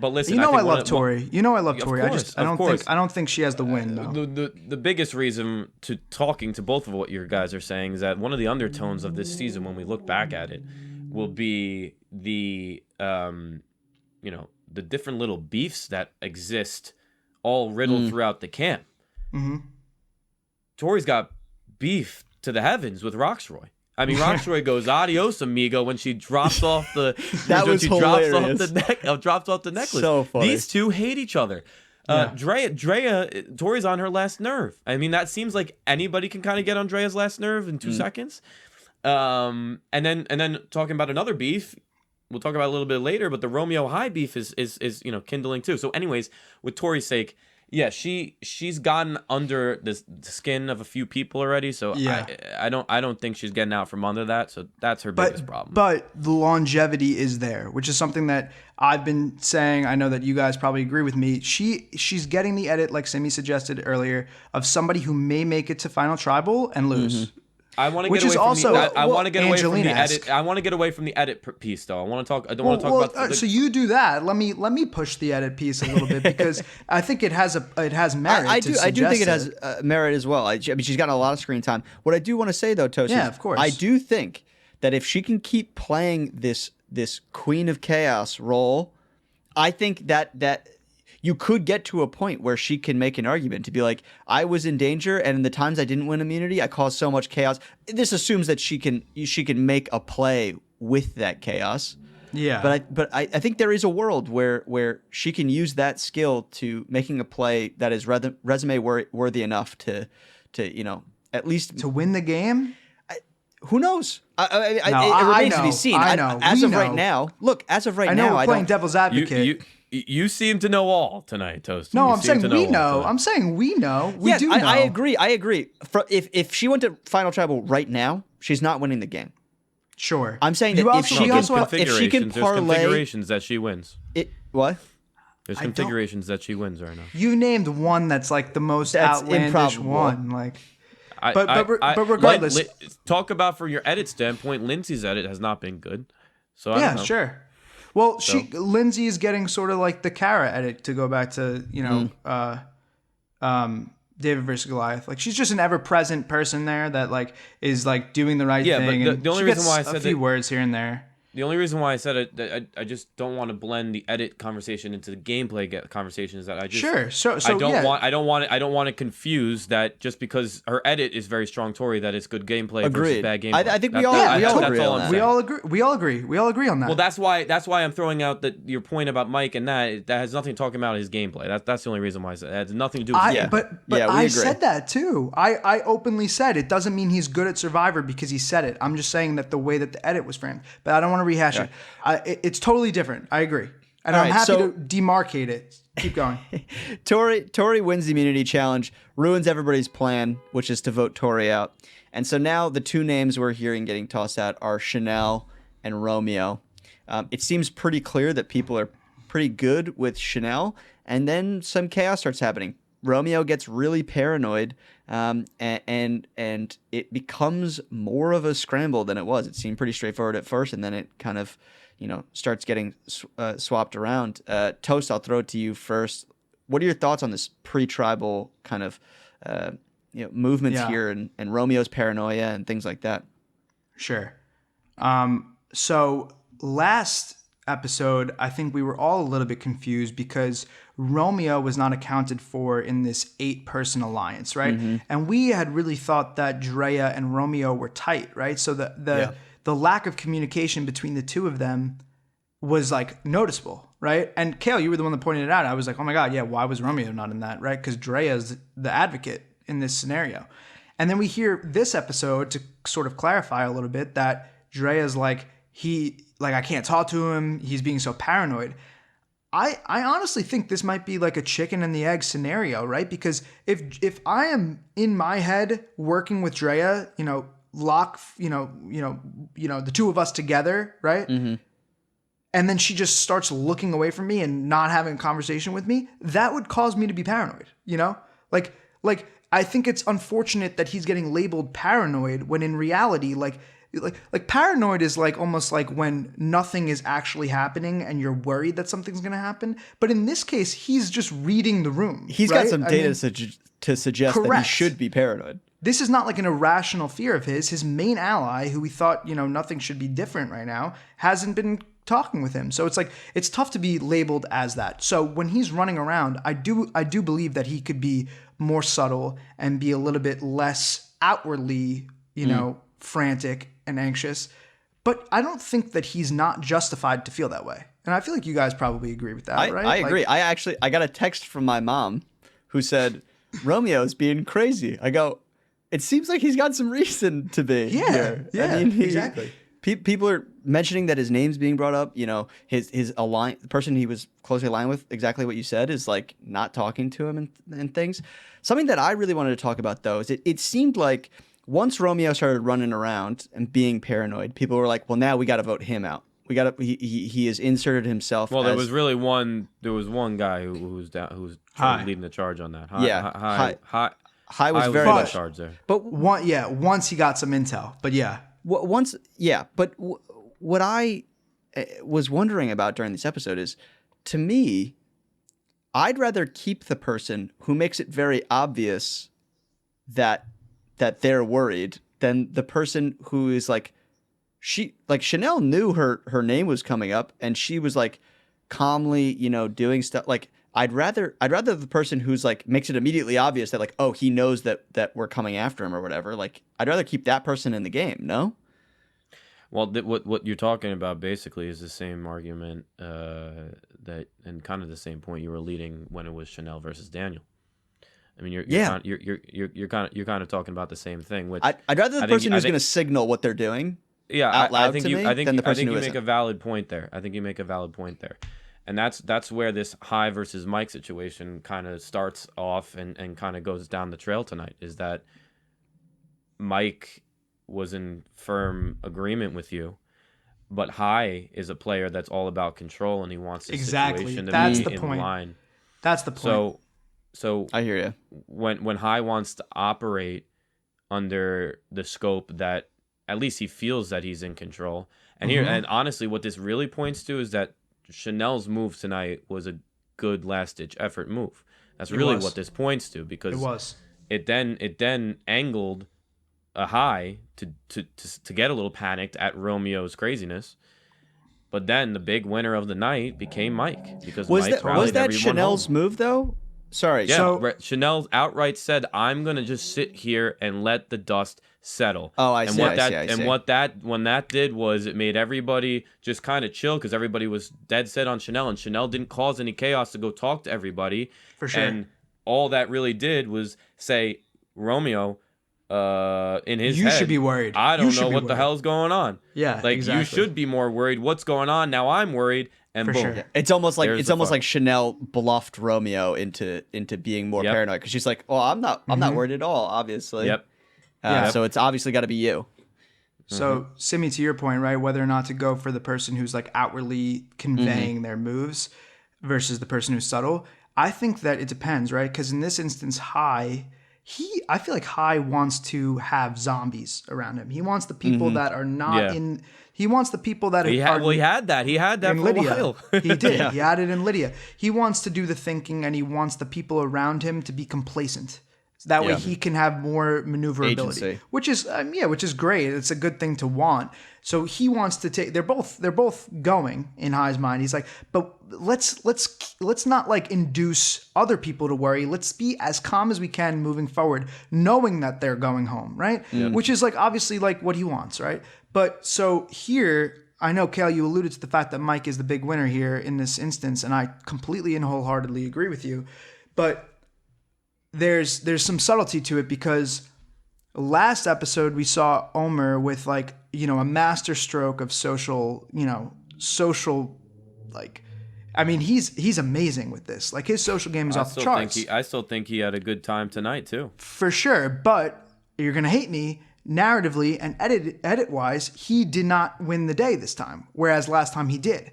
But listen, I love Tori. I love Tori. I don't think she has the win though. The biggest reason to talking to both of what your guys are saying is that one of the undertones of this season, when we look back at it, will be the different little beefs that exist, all riddled throughout the camp. Mm-hmm. Tori's got beef to the heavens with Roxroy. I mean, Roxroy goes "Adios, amigo" when she drops off the drops off the necklace. So funny. These two hate each other. Drea, Tori's on her last nerve. I mean, that seems like anybody can kind of get on Drea's last nerve in 2 seconds. And then talking about another beef, we'll talk about it a little bit later, but the Romeo High beef is kindling too. So, anyways, with Tori's sake. Yeah, she's gotten under the skin of a few people already, so I don't think she's getting out from under that. So that's her biggest problem. But the longevity is there, which is something that I've been saying. I know that you guys probably agree with me. She's getting the edit, like Simi suggested earlier, of somebody who may make it to Final Tribal and lose. Mm-hmm. I want to get away from I want to get away from the edit. I want to get away from the edit piece, though. I don't want to talk about. So you do that. Let me push the edit piece a little bit because I think it has merit. I do think it has merit as well. I mean, she's gotten a lot of screen time. What I do want to say though, Toast, of course, I do think that if she can keep playing this Queen of Chaos role, I think that you could get to a point where she can make an argument to be like, I was in danger, and in the times I didn't win immunity, I caused so much chaos. This assumes that she can make a play with that chaos. Yeah. But I think there is a world where she can use that skill to making a play that is resume worthy enough to at least to win the game. Who knows? It remains to be seen. I know. As of right now, I know we're playing devil's advocate. You seem to know all tonight, Toasty. No, You I'm seem saying to we all know. tonight. I'm saying we know. We Yeah, do know. I agree. I agree. If she went to Final Tribal right now, she's not winning the game. Sure. I'm saying You that also- we There's also have- if she can configurations. parlay There's configurations that she wins. What? There's I don't- configurations that she wins right now. You named one that's like the most That's outlandish improbable. one. Like, I- But- I- but I- regardless- talk about from your edit standpoint. Lindsay's edit has not been good. So I yeah, don't know. sure. Well, Lindsay is getting sort of like the Kara edit, to go back to David versus Goliath. Like, she's just an ever-present person there that like is like doing the right Yeah, but thing. the and only she reason gets why I a said few that- words here and there. The only reason why I said it, I just don't want to blend the edit conversation into the gameplay conversation. Is that I just Sure. So I don't yeah. want I don't want to confuse that just because her edit is very strong Tory that it's good gameplay versus Agreed. bad gameplay. I think we That- all- that- we all that's agree all on I'm that. We saying. all agree. We all agree on that. Well, that's why I'm throwing out your point about Mike and that has nothing to talk about his gameplay. That's the only reason why I said it has nothing to do with his I, gameplay. but Yeah, we I agree. said that too. I openly said it doesn't mean he's good at Survivor because he said it. I'm just saying that the way that the edit was framed. But I don't want to rehash it. It's totally different. I agree. And All I'm right, happy so- to demarcate it. Keep going. Tori wins the immunity challenge, ruins everybody's plan, which is to vote Tori out. And so now the two names we're hearing getting tossed out are Chanel and Romeo. It seems pretty clear that people are pretty good with Chanel, and then some chaos starts happening. Romeo gets really paranoid, and it becomes more of a scramble than it was. It seemed pretty straightforward at first, and then it kind of, starts getting swapped around. Toast, I'll throw it to you first. What are your thoughts on this pre-tribal kind of movements Yeah. here and Romeo's paranoia and things like that? Sure. So last episode, I think we were all a little bit confused because Romeo was not accounted for in this 8-person alliance, right? Mm-hmm. And we had really thought that Drea and Romeo were tight, right? So the lack of communication between the two of them was like noticeable, right? And Kale, you were the one that pointed it out. I was like, oh my God, yeah, why was Romeo not in that, right? Because Drea is the advocate in this scenario. And then we hear this episode to sort of clarify a little bit that Drea's like, I can't talk to him. He's being so paranoid. I honestly think this might be like a chicken and the egg scenario, right? Because if I am in my head working with Drea, lock, the two of us together, right? Mm-hmm. And then she just starts looking away from me and not having a conversation with me, that would cause me to be paranoid, Like I think it's unfortunate that he's getting labeled paranoid when in reality, like paranoid is like almost like when nothing is actually happening and you're worried that something's going to happen. But in this case, he's just reading the room. He's right? got some I data mean, to suggest that he correct. should be paranoid. this is not like an irrational fear of his. His main ally, who we thought, nothing should be different right now, hasn't been talking with him. So it's like, it's tough to be labeled as that. So when he's running around, I do believe that he could be more subtle and be a little bit less outwardly, frantic and anxious. But I don't think that he's not justified to feel that way. And I feel like you guys probably agree with that, right? I agree. I got a text from my mom who said, Romeo's being crazy. I go, it seems like he's got some reason to be here. Yeah, I mean, exactly. People are mentioning that his name's being brought up. His the person he was closely aligned with, exactly what you said, is like not talking to him and things. Something that I really wanted to talk about, though, is it seemed like once Romeo started running around and being paranoid, people were like, well, now we got to vote him out. He has inserted himself. Well, there was one guy who was leading the charge on that. High was very in much charge there. But once he got some intel, but yeah. But what I was wondering about during this episode is, to me, I'd rather keep the person who makes it very obvious that they're worried than the person who is like, Chanel knew her name was coming up and she was like calmly, doing stuff. Like, I'd rather the person who's like makes it immediately obvious that like, oh, he knows that we're coming after him or whatever. Like, I'd rather keep that person in the game. No. Well, what you're talking about basically is the same argument that, and kind of the same point you were leading when it was Chanel versus Daniel. I mean, you're kind of talking about the same thing. Which I'd rather the person who's going to signal what they're doing. Yeah, out loud I think to you. me I think than the person you who make isn't. a valid point there. I think you make a valid point there, And that's where this Hai versus Mike situation kind of starts off and kind of goes down the trail tonight, is that Mike was in firm agreement with you, but Hai is a player that's all about control, and he wants the situation to That's be the in point. line. That's the point. So I hear you. when Hai wants to operate under the scope that at least he feels that he's in control, and honestly, what this really points to is that Chanel's move tonight was a good last-ditch effort move. That's really what this points to, because it then angled a Hai to get a little panicked at Romeo's craziness. But then the big winner of the night became Mike, because Was Mike that everyone Chanel's home. move though? Sorry. Yeah, So- Chanel outright said, "I'm gonna just sit here and let the dust settle." Oh, I and see. What I that see. I see. and when that did was it made everybody just kind of chill, because everybody was dead set on Chanel, and Chanel didn't cause any chaos to go talk to everybody. For sure. And all that really did was say, Romeo, in his You head, should be worried. I You don't should know be what the worried. hell's going on. Yeah, like exactly. you should be more worried. What's going on now? I'm worried, and For boom. sure. Yeah. It's almost like There's the fuck. like Chanel bluffed Romeo into being more Yep. paranoid, because she's like, "Oh, I'm not worried at all, obviously." Yep. Yeah. So it's obviously got to be you. So, Simi, to your point, right, whether or not to go for the person who's like outwardly conveying their moves versus the person who's subtle, I think that it depends, right? Because in this instance, I feel like Hai wants to have zombies around him. He wants the people that are not Yeah. in. He wants the people that He are. had that. He had that in for Lydia. a while. He did. He had it in Lydia. He wants to do the thinking, and he wants the people around him to be complacent. So that way Yeah. he can have more maneuverability, Agency. which is great. It's a good thing to want. So he wants to take. They're both going in Hai's mind. He's like, but let's not like induce other people to worry. Let's be as calm as we can moving forward, knowing that they're going home, right? Which is like obviously like what he wants, right? But so here, I know, Kale, you alluded to the fact that Mike is the big winner here in this instance, and I completely and wholeheartedly agree with you. But there's some subtlety to it, because last episode we saw Omar with like, a master stroke of social like, I mean, he's amazing with this. Like his social game is off the charts. I still think he had a good time tonight too. For sure, but you're gonna hate me. Narratively and edit wise, he did not win the day this time, whereas last time he did.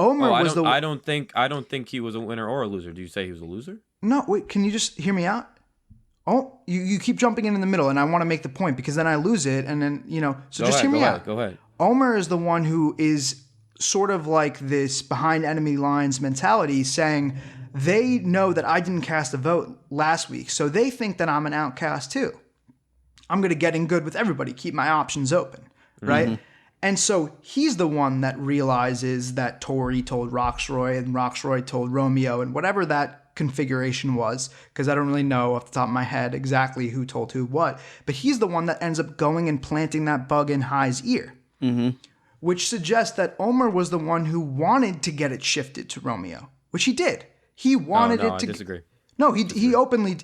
Omar was I don't think he was a winner or a loser. Do you say he was a loser? No, wait, can you just hear me out? Oh, you keep jumping in the middle, and I want to make the point, because then I lose it, and then, so just hear me out. Go ahead. Omar is the one who is sort of like this behind enemy lines mentality, saying they know that I didn't cast a vote last week, so they think that I'm an outcast too. I'm going to get in good with everybody, keep my options open, right? And so he's the one that realizes that Tori told Roxroy and Roxroy told Romeo, and whatever that configuration was, because I don't really know off the top of my head exactly who told who what, but he's the one that ends up going and planting that bug in Hai's ear, which suggests that Omar was the one who wanted to get it shifted to Romeo, which he did. He wanted no, it to. I disagree. No, he openly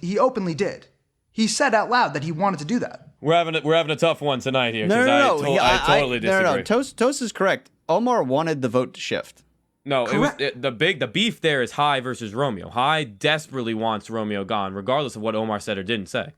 did. He said out loud that he wanted to do that. We're having a tough one tonight here. No. I totally disagree. No. Toast is correct. Omar wanted the vote to shift. No, Correct. the beef there is Hai versus Romeo. Hai desperately wants Romeo gone, regardless of what Omar said or didn't say.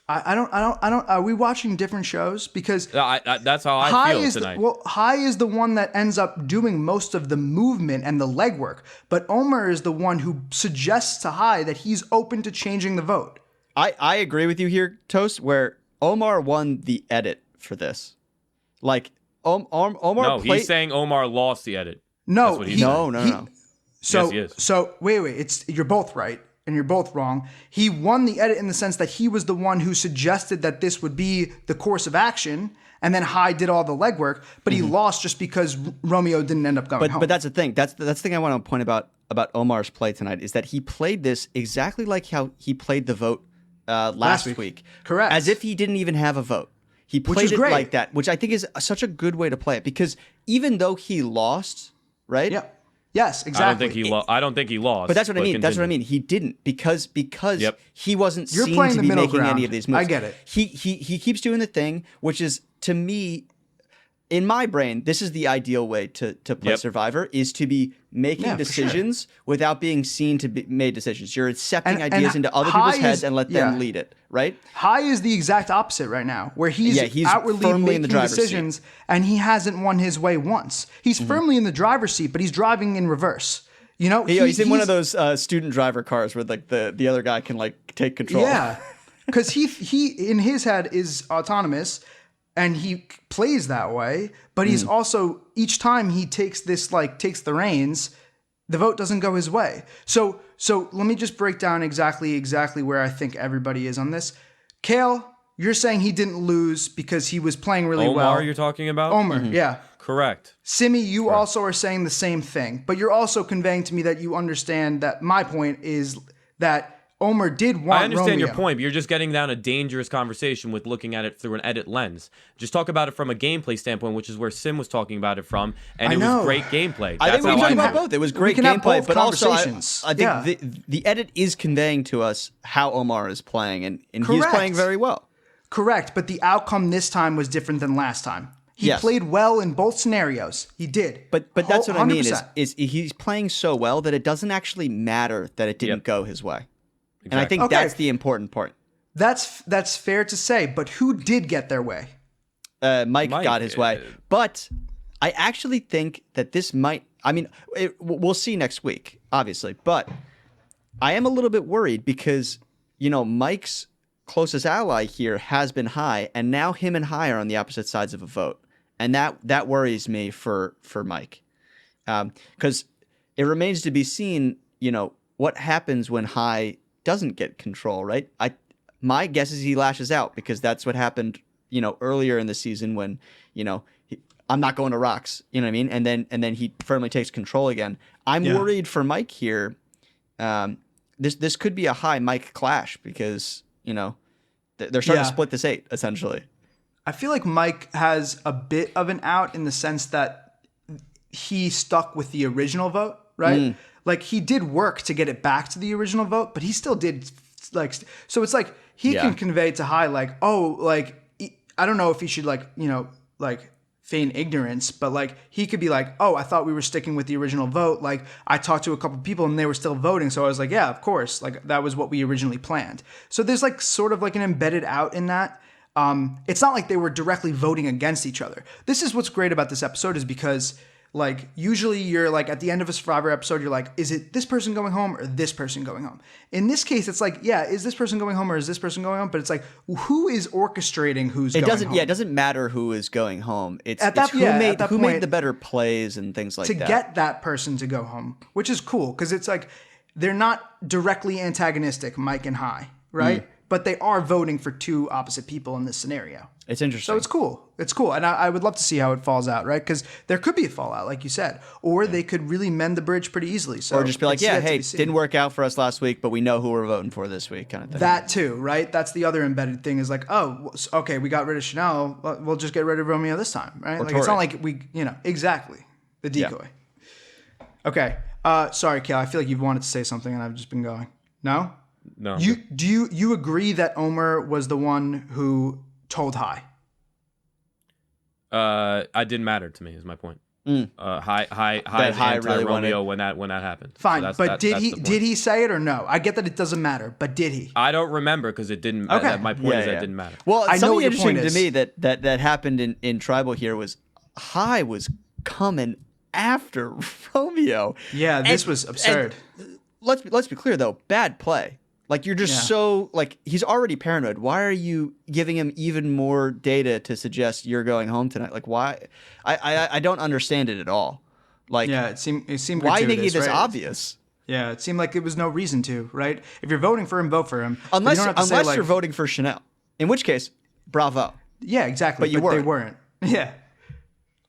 I don't. Are we watching different shows? Because That's how I feel tonight. Hai is the one that ends up doing most of the movement and the legwork, but Omar is the one who suggests to Hai that he's open to changing the vote. I agree with you here, Toast, where Omar won the edit for this. Like, Omar No, played... he's saying Omar lost the edit. No, That's what he's saying. No. So, Yes, he is. So wait. You're both right, and you're both wrong. He won the edit in the sense that he was the one who suggested that this would be the course of action, and then Hai did all the legwork. But he lost just because Romeo didn't end up going home. But that's the thing. That's the thing I want to point about Omar's play tonight, is that he played this exactly like how he played the vote last week. Correct. As if he didn't even have a vote. He played is it great. like that, which I think is such a good way to play it, because even though he lost, right? Yeah. Yes, exactly. I don't think he lost. But that's what I mean. continue. That's what I mean. He didn't, because Yep. he wasn't You're seen playing to the be middle making ground. any of these moves. I get it. He keeps doing the thing, which is, to me, in my brain, this is the ideal way to play Yep. Survivor, is to be making Yeah, for sure. decisions without being seen to be made decisions. You're accepting And ideas into other High people's heads is- and let yeah. them lead it, right? High is the exact opposite right now, where he's, He's outwardly firmly in making the driver's decisions, and he hasn't won his way once. He's Mm-hmm. firmly in the driver's seat, but he's driving in reverse. You know, He's in one of those student driver cars where like the other guy can like take control. Yeah, because he in his head is autonomous, and he plays that way. But he's also, each time he takes the reins, the vote doesn't go his way. So let me just break down exactly where I think everybody is on this. Kale, you're saying he didn't lose because he was playing really well. Omar, you're talking about? Omar, yeah. Correct. Simi, you also are saying the same thing, but you're also conveying to me that you understand that my point is that Omar did want I understand Romeo. your point, but you're just getting down a dangerous conversation with looking at it through an edit lens. Just talk about it from a gameplay standpoint, which is where Sim was talking about it from, and I it know. was great gameplay. I think we how can talk I about view it. both. It was We great can have gameplay, both but also conversations. I think Yeah. the edit is conveying to us how Omar is playing, and he's Correct. playing very well. Correct, but the outcome this time was different than last time. He Yes. played well in both scenarios. He did. But that's what I mean 100%. is he's playing so well that it doesn't actually matter that it didn't Yep. go his way. And I Exactly. think Okay. that's the important part. That's fair to say, but who did get their way? Mike Mike, got his way, but I actually think that this might. I mean, we'll see next week, obviously, but I am a little bit worried because Mike's closest ally here has been High, and now him and High are on the opposite sides of a vote, and that worries me for Mike, because it remains to be seen. What happens when High doesn't get control, right? My guess is he lashes out because that's what happened, earlier in the season when, I'm not going to rocks, you know what I mean? And then he firmly takes control again. I'm Yeah. worried for Mike here. This could be a High Mike clash because, they're starting Yeah. to split this 8 essentially. I feel like Mike has a bit of an out in the sense that he stuck with the original vote, right? Like he did work to get it back to the original vote, but he still did so it's like he Yeah. can convey to High like, oh, like I don't know if he should feign ignorance, but he could be like, oh, I thought we were sticking with the original vote. Like I talked to a couple people and they were still voting, so I was like, yeah, of course, that was what we originally planned. So there's sort of an embedded out in that. It's not like they were directly voting against each other. This is what's great about this episode is because usually you're at the end of a Survivor episode, you're like, is it this person going home or this person going home? In this case, it's is this person going home or is this person going home? But it's who is orchestrating who's going home? It doesn't matter who is going home. It's who at that made point, the better plays and things like to that. get that person to go home, which is cool because it's they're not directly antagonistic, Mike and High, right? But they are voting for two opposite people in this scenario. It's interesting. So it's cool. It's cool. And I would love to see how it falls out, right? Because there could be a fallout, like you said. Or they could really mend the bridge pretty easily. So or just be like, it's yeah, yet to hey, be seen. didn't work out for us last week, but we know who we're voting for this week, kind of thing. That too, right? That's the other embedded thing is okay, we got rid of Chanel. We'll just get rid of Romeo this time, right? Or It's not Tori. like we, exactly. The Yeah. decoy. Okay. Sorry, Kale. I feel like you've wanted to say something and I've just been going. No? No. Do you agree that Omar was the one who told High? It didn't matter to me. Is my point. High High anti really Romeo when that happened. So Fine, that's- but that's did the he point. did he say it or no? I get that it doesn't matter, but did he? I don't remember because it didn't. Okay. My point is that it didn't matter. Well, I know something what your interesting point to is. me that happened in Tribal here was High was coming after Romeo. Yeah, this And- was absurd. and let's be clear though, bad play. You're just Yeah. so he's already paranoid. Why are you giving him even more data to suggest you're going home tonight? Why? I don't understand it at all. Yeah, it seemed why making gratuitous, this right? obvious? Yeah, it seemed like it was no reason to, right? If you're voting for him, vote for him. But Unless you don't have to say, you're voting for Chanel, in which case, bravo. Yeah, exactly. But you they weren't. weren't. Yeah.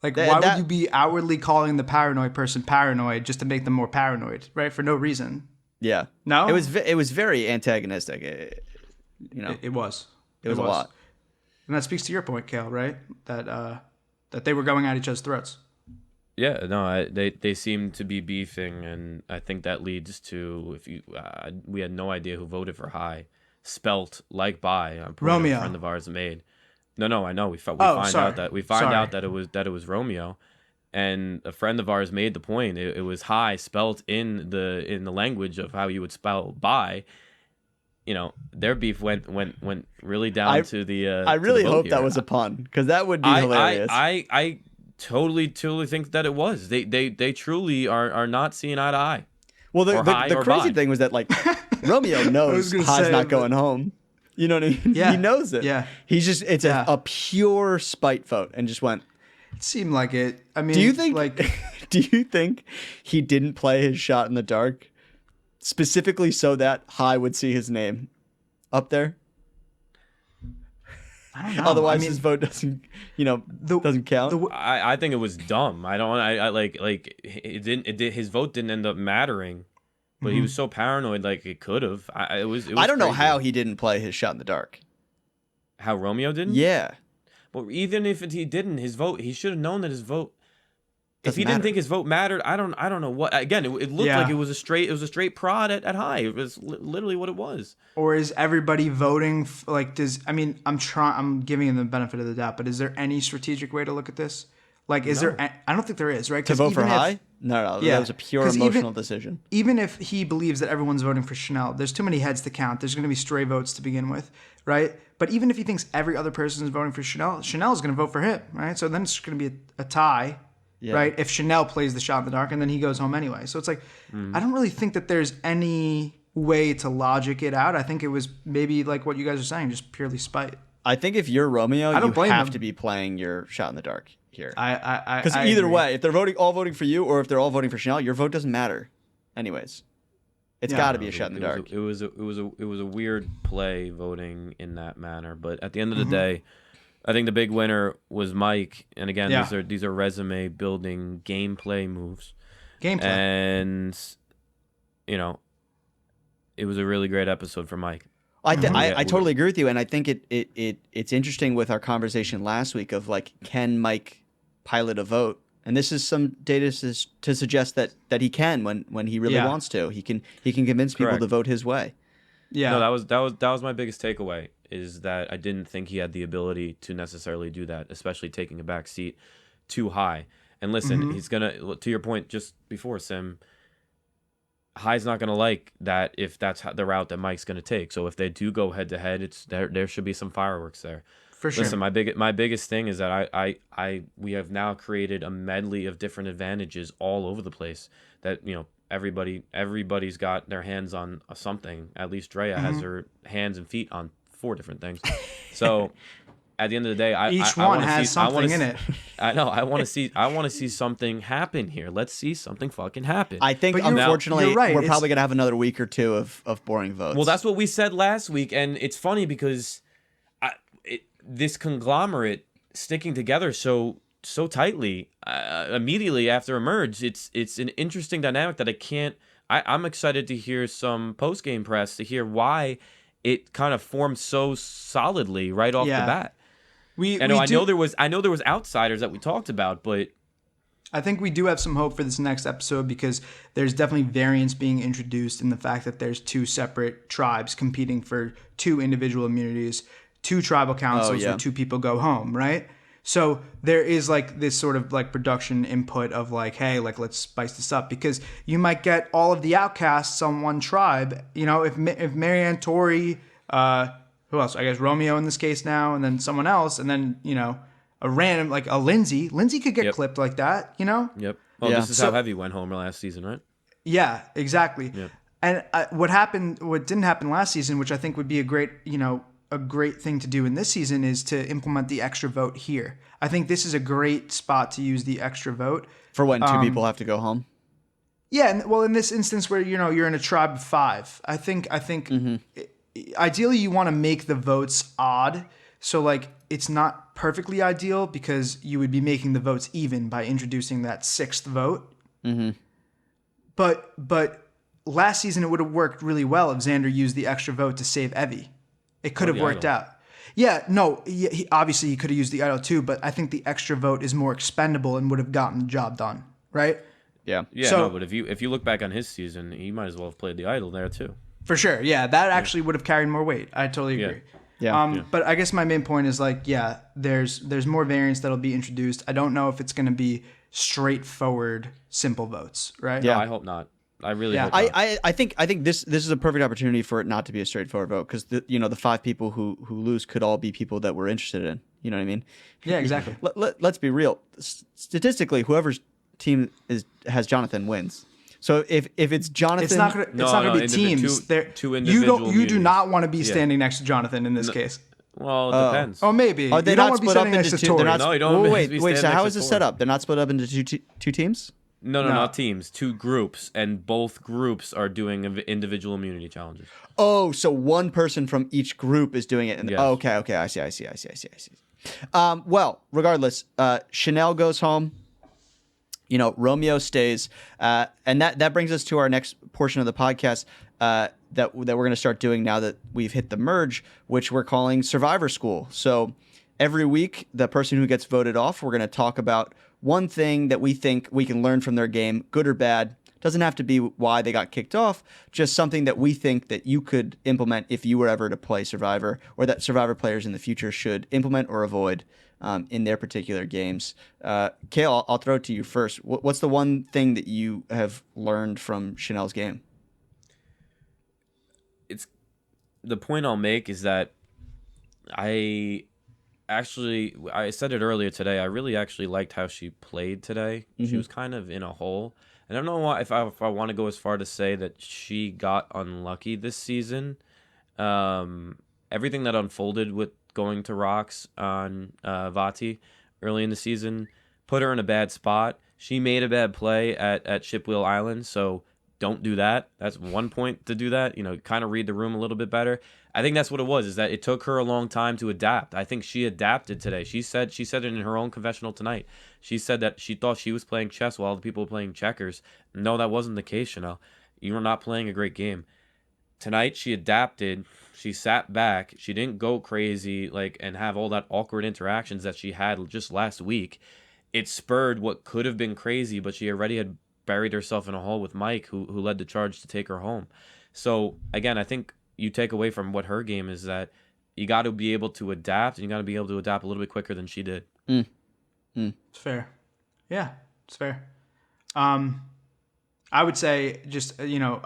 Why that- would you be outwardly calling the paranoid person paranoid just to make them more paranoid, right? For no reason. Yeah. No? It was very antagonistic. It was. It was a lot. And that speaks to your point, Kale, right? That they were going at each other's throats. Yeah, no, they seem to be beefing, and I think that leads to we had no idea who voted for High, spelt like by. I'm pretty sure Romeo. a friend of ours made. No, I know. We find sorry. out Sorry. that it was Romeo, and a friend of ours made the point. It was high spelt in the language of how you would spell by. Their beef went really down to the. I really to the boat hope here. that was a pun, because that would be hilarious. I totally think that it was. They truly are not seeing eye to eye. Well, Or high the or crazy bi. thing was that like Romeo knows gonna High's say, not but- going home. You know what I mean? Yeah. He knows it. Yeah. He's just it's Yeah. a pure spite vote and just went. It seemed like it. I mean, Do you think like do you think he didn't play his shot in the dark specifically so that High would see his name up there? I don't know. Otherwise I mean, his vote doesn't doesn't count. I think it was dumb. I like it didn't his vote didn't end up mattering, but he was so paranoid like it could have. It was I don't know crazy. how he didn't play his shot in the dark. How Romeo didn't? Yeah. But even if he didn't, his vote, he should have known that his vote. If Doesn't he didn't matter. think his vote mattered, I don't know what. Again, it looked Yeah. like it was a straight prod at High. It was literally what it was. or is everybody voting like I'm giving him the benefit of the doubt, but is there any strategic way to look at this? Like, is there? I don't think there is, right? To 'Cause vote for even if- High? No, Yeah, that was a pure 'cause emotional decision. Even if he believes that everyone's voting for Chanel, there's too many heads to count. There's going to be stray votes to begin with, right? But even if he thinks every other person is voting for Chanel, Chanel's going to vote for him, right? So then it's going to be a tie, right? If Chanel plays the shot in the dark and then he goes home anyway. So it's like, I don't really think that there's any way to logic it out. I think it was maybe like what you guys are saying, just purely spite. I think if you're Romeo, don't you blame have him. to be playing your shot in the dark here. I Because I either agree. way, if they're all voting for you, or if they're all voting for Chanel, your vote doesn't matter. Anyways, it's Yeah. got to be a shot in the dark. It was a weird play voting in that manner. But at the end of the Mm-hmm. day, I think the big winner was Mike. And again, Yeah. these are resume building gameplay moves. Gameplay. And it was a really great episode for Mike. I Yeah, totally agree with you, and I think it's interesting with our conversation last week of like, can Mike pilot a vote? And this is some data to suggest that he can when he really Yeah. wants to. He can convince people Correct. to vote his way. Yeah. No, that was my biggest takeaway, is that I didn't think he had the ability to necessarily do that, especially taking a back seat too high. And listen, he's gonna, to your point just before, Sim, High's not gonna like that if that's the route that Mike's gonna take. So if they do go head to head, it's there should be some fireworks there. For sure. Listen, my biggest thing is that we have now created a medley of different advantages all over the place. That everybody's got their hands on something. At least Drea has her hands and feet on 4 different things. So at the end of the day, Each I one wanna has see, I wanna something in see- it. I know. I want to see something happen here. Let's see something fucking happen. I think, But you're- unfortunately, you're right. we're It's- probably gonna have another week or two of boring votes. Well, that's what we said last week, and it's funny because this conglomerate sticking together so tightly immediately after Emerge, it's an interesting dynamic that I'm excited to hear some post game press to hear why it kind of formed so solidly right off the bat. I know there was outsiders that we talked about, but I think we do have some hope for this next episode because there's definitely variance being introduced in the fact that there's 2 separate tribes competing for 2 individual immunities, 2 tribal councils yeah. where 2 people go home, right? So there is like this sort of like production input of like, hey, like let's spice this up because you might get all of the outcasts on one tribe. If Marianne, Tori, who else? I guess Romeo in this case now, and then someone else, and then a random like a Lindsay. Lindsay could get Yep. clipped like that, Yep. Well, Yeah. this is how Heavy went home last season, right? Yeah, exactly. Yep. And what didn't happen last season, which I think would be a great thing to do in this season, is to implement the extra vote here. I think this is a great spot to use the extra vote. for when 2 people have to go home. Yeah, and well, in this instance where you're in a tribe of 5, I think ideally you want to make the votes odd, so like it's not perfectly ideal because you would be making the votes even by introducing that 6th vote. Mm-hmm. But last season it would have worked really well if Xander used the extra vote to save Evie. It could have the worked idol. out. Yeah, no, obviously he could have used the idol too, but I think the extra vote is more expendable and would have gotten the job done, right? Yeah. Yeah, So- no, but if you look back on his season, he might as well have played the idol there too. For sure, yeah, that actually would have carried more weight. I totally agree. Yeah. But I guess my main point is like, yeah, there's more variants that'll be introduced. I don't know if it's going to be straightforward, simple votes, right? No, Yeah. I hope not. I really Yeah. hope not. I think this is a perfect opportunity for it not to be a straightforward vote because the 5 people who lose could all be people that we're interested in. You know what I mean? Yeah, exactly. Let's be real. Statistically, whoever's team has Jonathan wins. So if it's Jonathan, It's not gonna. No, it's not no, gonna be teams. two you individual don't. You do immunities. not want to be Yeah. standing next to Jonathan in this case. Well, it depends. Oh, maybe. Are they you don't not want to be split up standing into next to two? They're Tori. not. No, you don't Wait, have to be wait. So standing how next is to it set Tori. up? They're not split up into two teams. No, No. not teams. 2 groups, and both groups are doing individual immunity challenges. Oh, so one person from each group is doing it. Yes. Oh, okay. I see. Well, regardless, Chanel goes home. Romeo stays, and that brings us to our next portion of the podcast that we're going to start doing now that we've hit the merge, which we're calling Survivor School. So every week, the person who gets voted off, we're going to talk about one thing that we think we can learn from their game, good or bad. Doesn't have to be why they got kicked off, just something that we think that you could implement if you were ever to play Survivor, or that Survivor players in the future should implement or avoid in their particular games. Kale, I'll throw it to you first. What's the one thing that you have learned from Chanel's game? It's the point I'll make is that I said it earlier today. I really actually liked how she played today. She was kind of in a hole. And I don't know why, if I want to go as far to say that she got unlucky this season. Everything that unfolded with going to Rocks on Vati early in the season put her in a bad spot. She made a bad play at Shipwheel Island, so don't do that. That's one point to do that. Kind of read the room a little bit better. I think that's what it was, is that it took her a long time to adapt. I think she adapted today. She said it in her own confessional tonight. She said that she thought she was playing chess while the people were playing checkers. No, that wasn't the case, Chanel. You were not playing a great game. Tonight, she adapted. She sat back. She didn't go crazy and have all that awkward interactions that she had just last week. It spurred what could have been crazy, but she already had buried herself in a hole with Mike, who led the charge to take her home. So, again, I think you take away from what her game is that you got to be able to adapt, and you got to be able to adapt a little bit quicker than she did. It's fair. Yeah, it's fair. I would say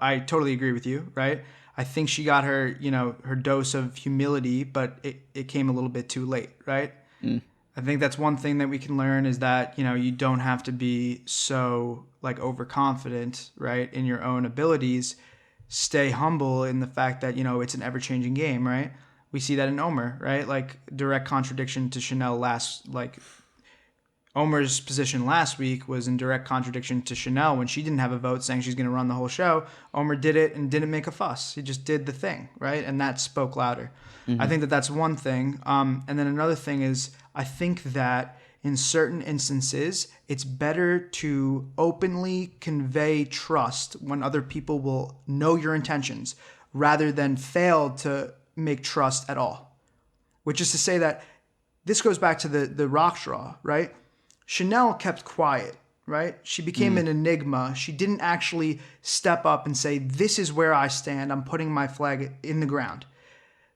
I totally agree with you, right? I think she got her, her dose of humility, but it came a little bit too late, right? I think that's one thing that we can learn is that, you don't have to be so overconfident, right, in your own abilities. Stay humble in the fact that, it's an ever-changing game, right? We see that in Omar, right? Direct contradiction to Chanel Omar's position last week was in direct contradiction to Chanel when she didn't have a vote saying she's going to run the whole show. Omar did it and didn't make a fuss. He just did the thing, right? And that spoke louder. I think that that's one thing. And then another thing is I think that in certain instances, it's better to openly convey trust when other people will know your intentions rather than fail to make trust at all. Which is to say that this goes back to the rock draw, right? Chanel kept quiet, right? She became an enigma. She didn't actually step up and say, this is where I stand. I'm putting my flag in the ground.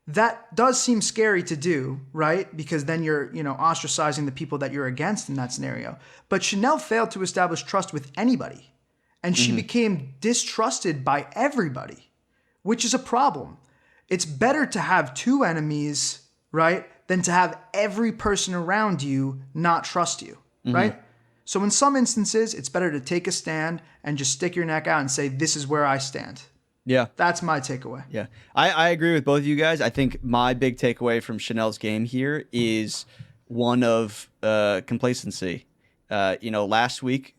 That does seem scary to do, right? Because then you're, ostracizing the people that you're against in that scenario. But Chanel failed to establish trust with anybody. And she became distrusted by everybody, which is a problem. It's better to have 2 enemies, right, than to have every person around you not trust you, right? So in some instances, it's better to take a stand and just stick your neck out and say, this is where I stand. Yeah. That's my takeaway. Yeah. I agree with both of you guys. I think my big takeaway from Chanel's game here is one of complacency. Last week,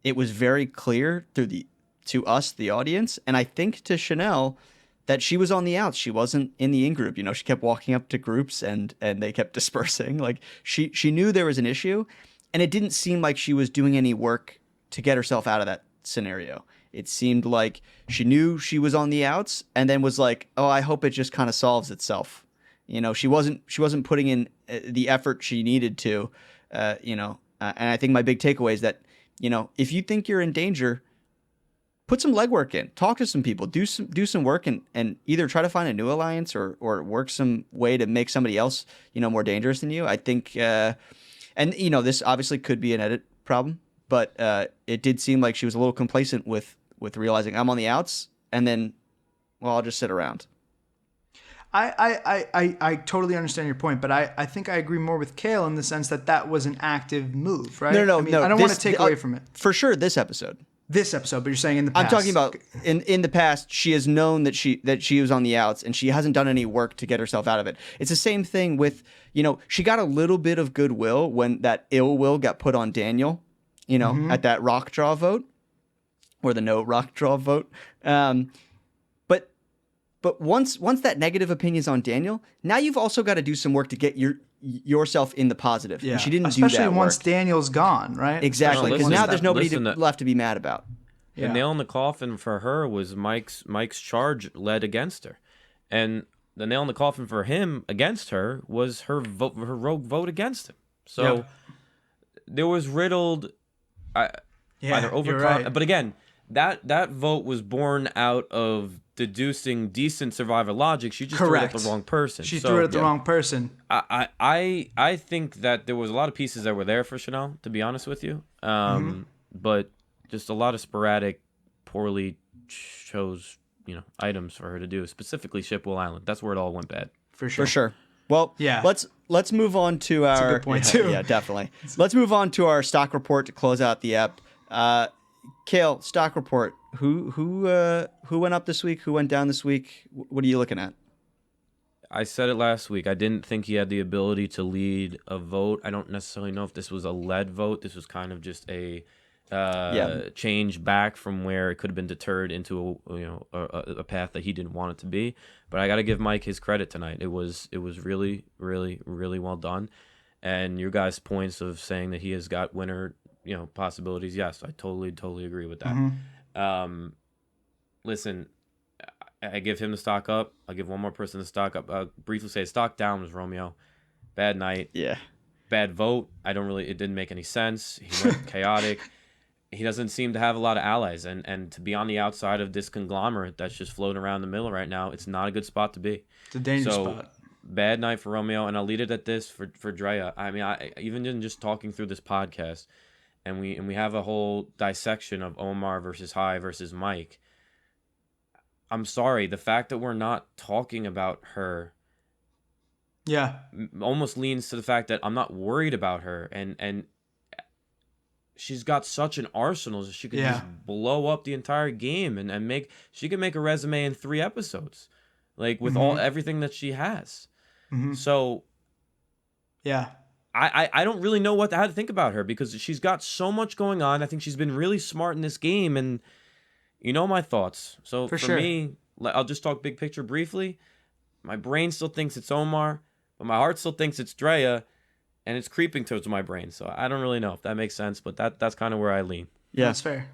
it was very clear to us, the audience, and I think to Chanel, that she was on the outs. She wasn't in the in-group. She kept walking up to groups and they kept dispersing. She knew there was an issue, and it didn't seem like she was doing any work to get herself out of that scenario. It seemed like she knew she was on the outs and then was like, oh, I hope it just kind of solves itself. She wasn't putting in the effort she needed to, and I think my big takeaway is that, if you think you're in danger, put some legwork in, talk to some people, do some work, and either try to find a new alliance or work some way to make somebody else, more dangerous than you. I think, and this obviously could be an edit problem, but it did seem like she was a little complacent with realizing I'm on the outs, and then, well, I'll just sit around. I totally understand your point, but I think I agree more with Kale in the sense that was an active move, right? No. I don't want to take away from it. For sure, this episode. But you're saying in the past. I'm talking about in the past, she has known that she was on the outs, and she hasn't done any work to get herself out of it. It's the same thing with, she got a little bit of goodwill when that ill will got put on Daniel, at that rock draw vote, or the no rock draw vote. But once that negative opinion is on Daniel, now you've also got to do some work to get yourself in the positive. Yeah. And she didn't Especially do that once work. Daniel's gone, right? Exactly, because now there's nobody listen, left to be mad about. The nail in the coffin for her was Mike's charge led against her, and the nail in the coffin for him against her was her rogue vote against him. So there was riddled, either over. Right. But again, that vote was born out of deducing decent survivor logic. She just threw it at the wrong person. She threw it at the wrong person. I think that there was a lot of pieces that were there for Chanel, to be honest with you. But just a lot of sporadic, poorly chose, items for her to do, specifically ship Will Island. That's where it all went bad. For sure. For sure. Well, yeah. Let's move on to our. That's a good point too. Yeah, definitely. Let's move on to our stock report to close out the ep. Kale, stock report. Who went up this week? Who went down this week? What are you looking at? I said it last week. I didn't think he had the ability to lead a vote. I don't necessarily know if this was a led vote. This was kind of just a change back from where it could have been deterred into a path that he didn't want it to be. But I got to give Mike his credit tonight. It was really, really, really well done. And your guys' points of saying that he has got winner possibilities. Yes, I totally agree with that. Listen, I give him the stock up. I'll give one more person the stock up. I'll briefly say stock down was Romeo. Bad night. Yeah. Bad vote. It didn't make any sense. He went chaotic. He doesn't seem to have a lot of allies. And to be on the outside of this conglomerate that's just floating around the middle right now, it's not a good spot to be. It's a dangerous spot. Bad night for Romeo. And I'll lead it at this for Drea. I mean, even in just talking through this podcast, and we have a whole dissection of Omar versus High versus Mike. I'm sorry, the fact that we're not talking about her almost leans to the fact that I'm not worried about her, and she's got such an arsenal that she could just blow up the entire game and she could make a resume in 3 episodes, like with everything that she has. So I don't really know how to think about her because she's got so much going on. I think she's been really smart in this game, and my thoughts. So for me, I'll just talk big picture briefly. My brain still thinks it's Omar, but my heart still thinks it's Drea, and it's creeping towards my brain. So I don't really know if that makes sense, but that's kind of where I lean. Yeah, that's fair.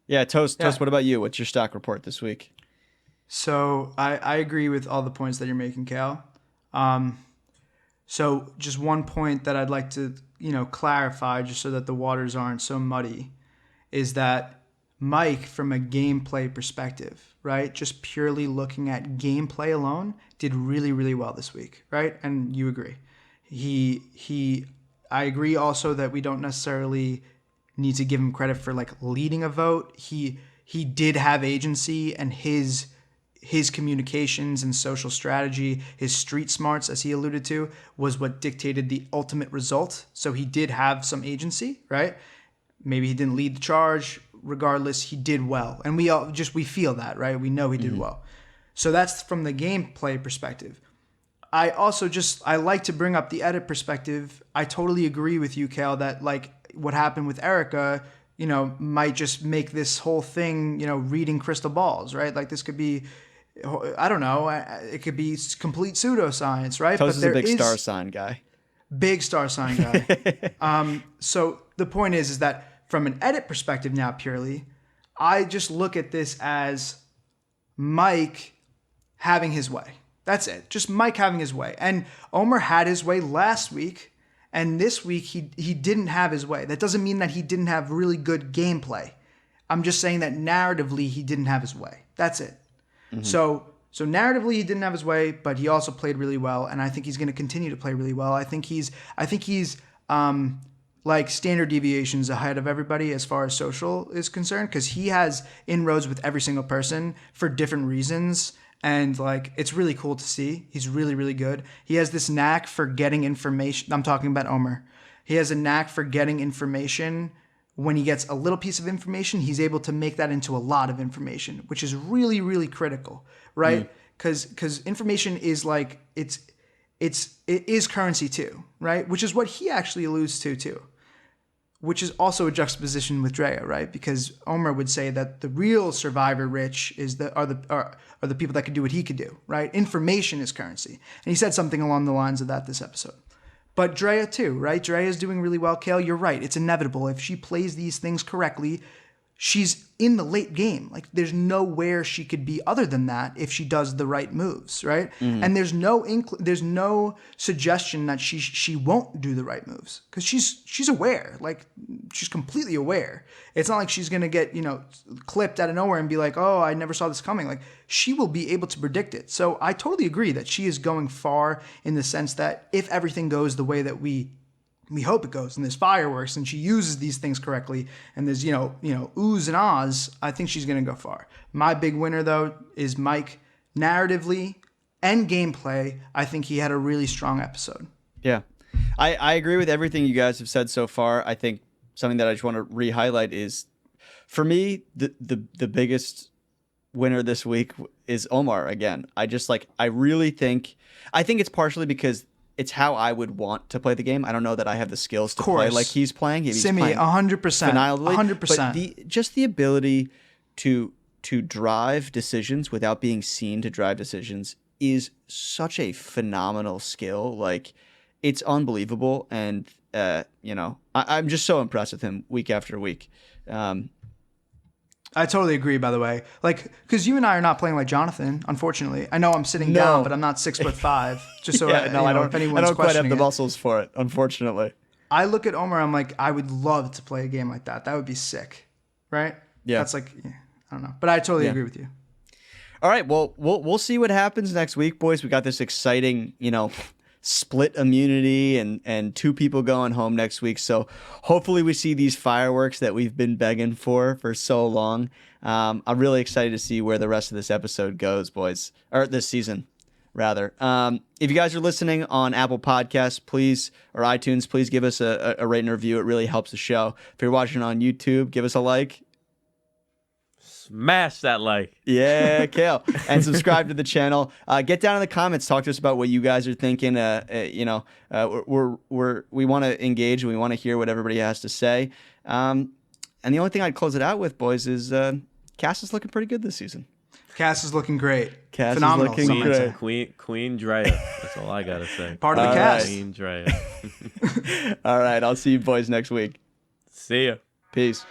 Yeah, Toast. What about you? What's your stock report this week? So I agree with all the points that you're making, Cal. So just one point that I'd like to clarify, just so that the waters aren't so muddy, is that Mike, from a gameplay perspective, right, just purely looking at gameplay alone, did really, really well this week, right? And you agree. I agree also that we don't necessarily need to give him credit for leading a vote. He did have agency, and his communications and social strategy, his street smarts, as he alluded to, was what dictated the ultimate result. So he did have some agency, right? Maybe he didn't lead the charge. Regardless, he did well. And we feel that, right? We know he did well. So that's from the gameplay perspective. I also I like to bring up the edit perspective. I totally agree with you, Cal, that what happened with Erica, might just make this whole thing, reading crystal balls, right? This could be, I don't know, it could be complete pseudoscience, right? Toast is a big star sign guy. Big star sign guy. So the point is that from an edit perspective now purely, I just look at this as Mike having his way. That's it. Just Mike having his way. And Omar had his way last week, and this week he didn't have his way. That doesn't mean that he didn't have really good gameplay. I'm just saying that narratively he didn't have his way. That's it. So narratively he didn't have his way, but he also played really well, and I think he's going to continue to play really well. I think he's like standard deviations ahead of everybody as far as social is concerned, because he has inroads with every single person for different reasons. And like, it's really cool to see. He's really, really good. He has this knack for getting information. I'm talking about Omar. He has a knack for getting information. When he gets a little piece of information, he's able to make that into a lot of information, which is really, really critical, right? Because information is like, it is currency too, right? Which is what he actually alludes to too. Which is also a juxtaposition with Drea, right? Because Omar would say that the real survivor rich are the people that could do what he could do, right? Information is currency. And he said something along the lines of that this episode. But Drea too, right? Drea is doing really well. Kale, you're right. It's inevitable. If she plays these things correctly, she's in the late game. Like, there's nowhere she could be other than that if she does the right moves, right? And there's no suggestion that she won't do the right moves, because she's aware. Like, she's completely aware. It's not like she's gonna get clipped out of nowhere and be like, oh, I never saw this coming. Like, she will be able to predict it. So I totally agree that she is going far, in the sense that if everything goes the way that we hope it goes, and there's fireworks, and she uses these things correctly, and there's oohs and ahs, I think she's gonna go far. My big winner though is Mike. Narratively and gameplay, I think he had a really strong episode. Yeah, I agree with everything you guys have said so far. I think something that I just want to re-highlight is, for me, the biggest winner this week is Omar again. I think it's partially because it's how I would want to play the game. I don't know that I have the skills to play like he's playing. He's Simi, 100%. 100%. But just the ability to drive decisions without being seen to drive decisions is such a phenomenal skill. Like, it's unbelievable. And, I'm just so impressed with him week after week. I totally agree, by the way. Like, because you and I are not playing like Jonathan, unfortunately. I know I'm sitting down, but I'm not 6'5". Just so I don't, if anyone's I don't quite have the it. muscles for it, unfortunately. I look at Omar, I'm like, I would love to play a game like that. That would be sick, right? Yeah. That's like, I don't know. But I totally agree with you. All right, well, we'll see what happens next week, boys. We got this exciting, split immunity and 2 people going home next week. So hopefully we see these fireworks that we've been begging for so long. I'm really excited to see where the rest of this episode goes, boys, or this season, rather. If you guys are listening on Apple Podcasts, or iTunes, please give us a rate and review. It really helps the show. If you're watching on YouTube, give us a like. Smash that like. Yeah, Kale. And subscribe to the channel. Get down in the comments. Talk to us about what you guys are thinking. We want to engage. We want to hear what everybody has to say. And the only thing I'd close it out with, boys, is Cass is looking pretty good this season. Cass is looking great. Cass Phenomenal. is looking great. Queen Drea. That's all I gotta say. Part of the cast. Queen Drea. All right. I'll see you boys next week. See ya. Peace.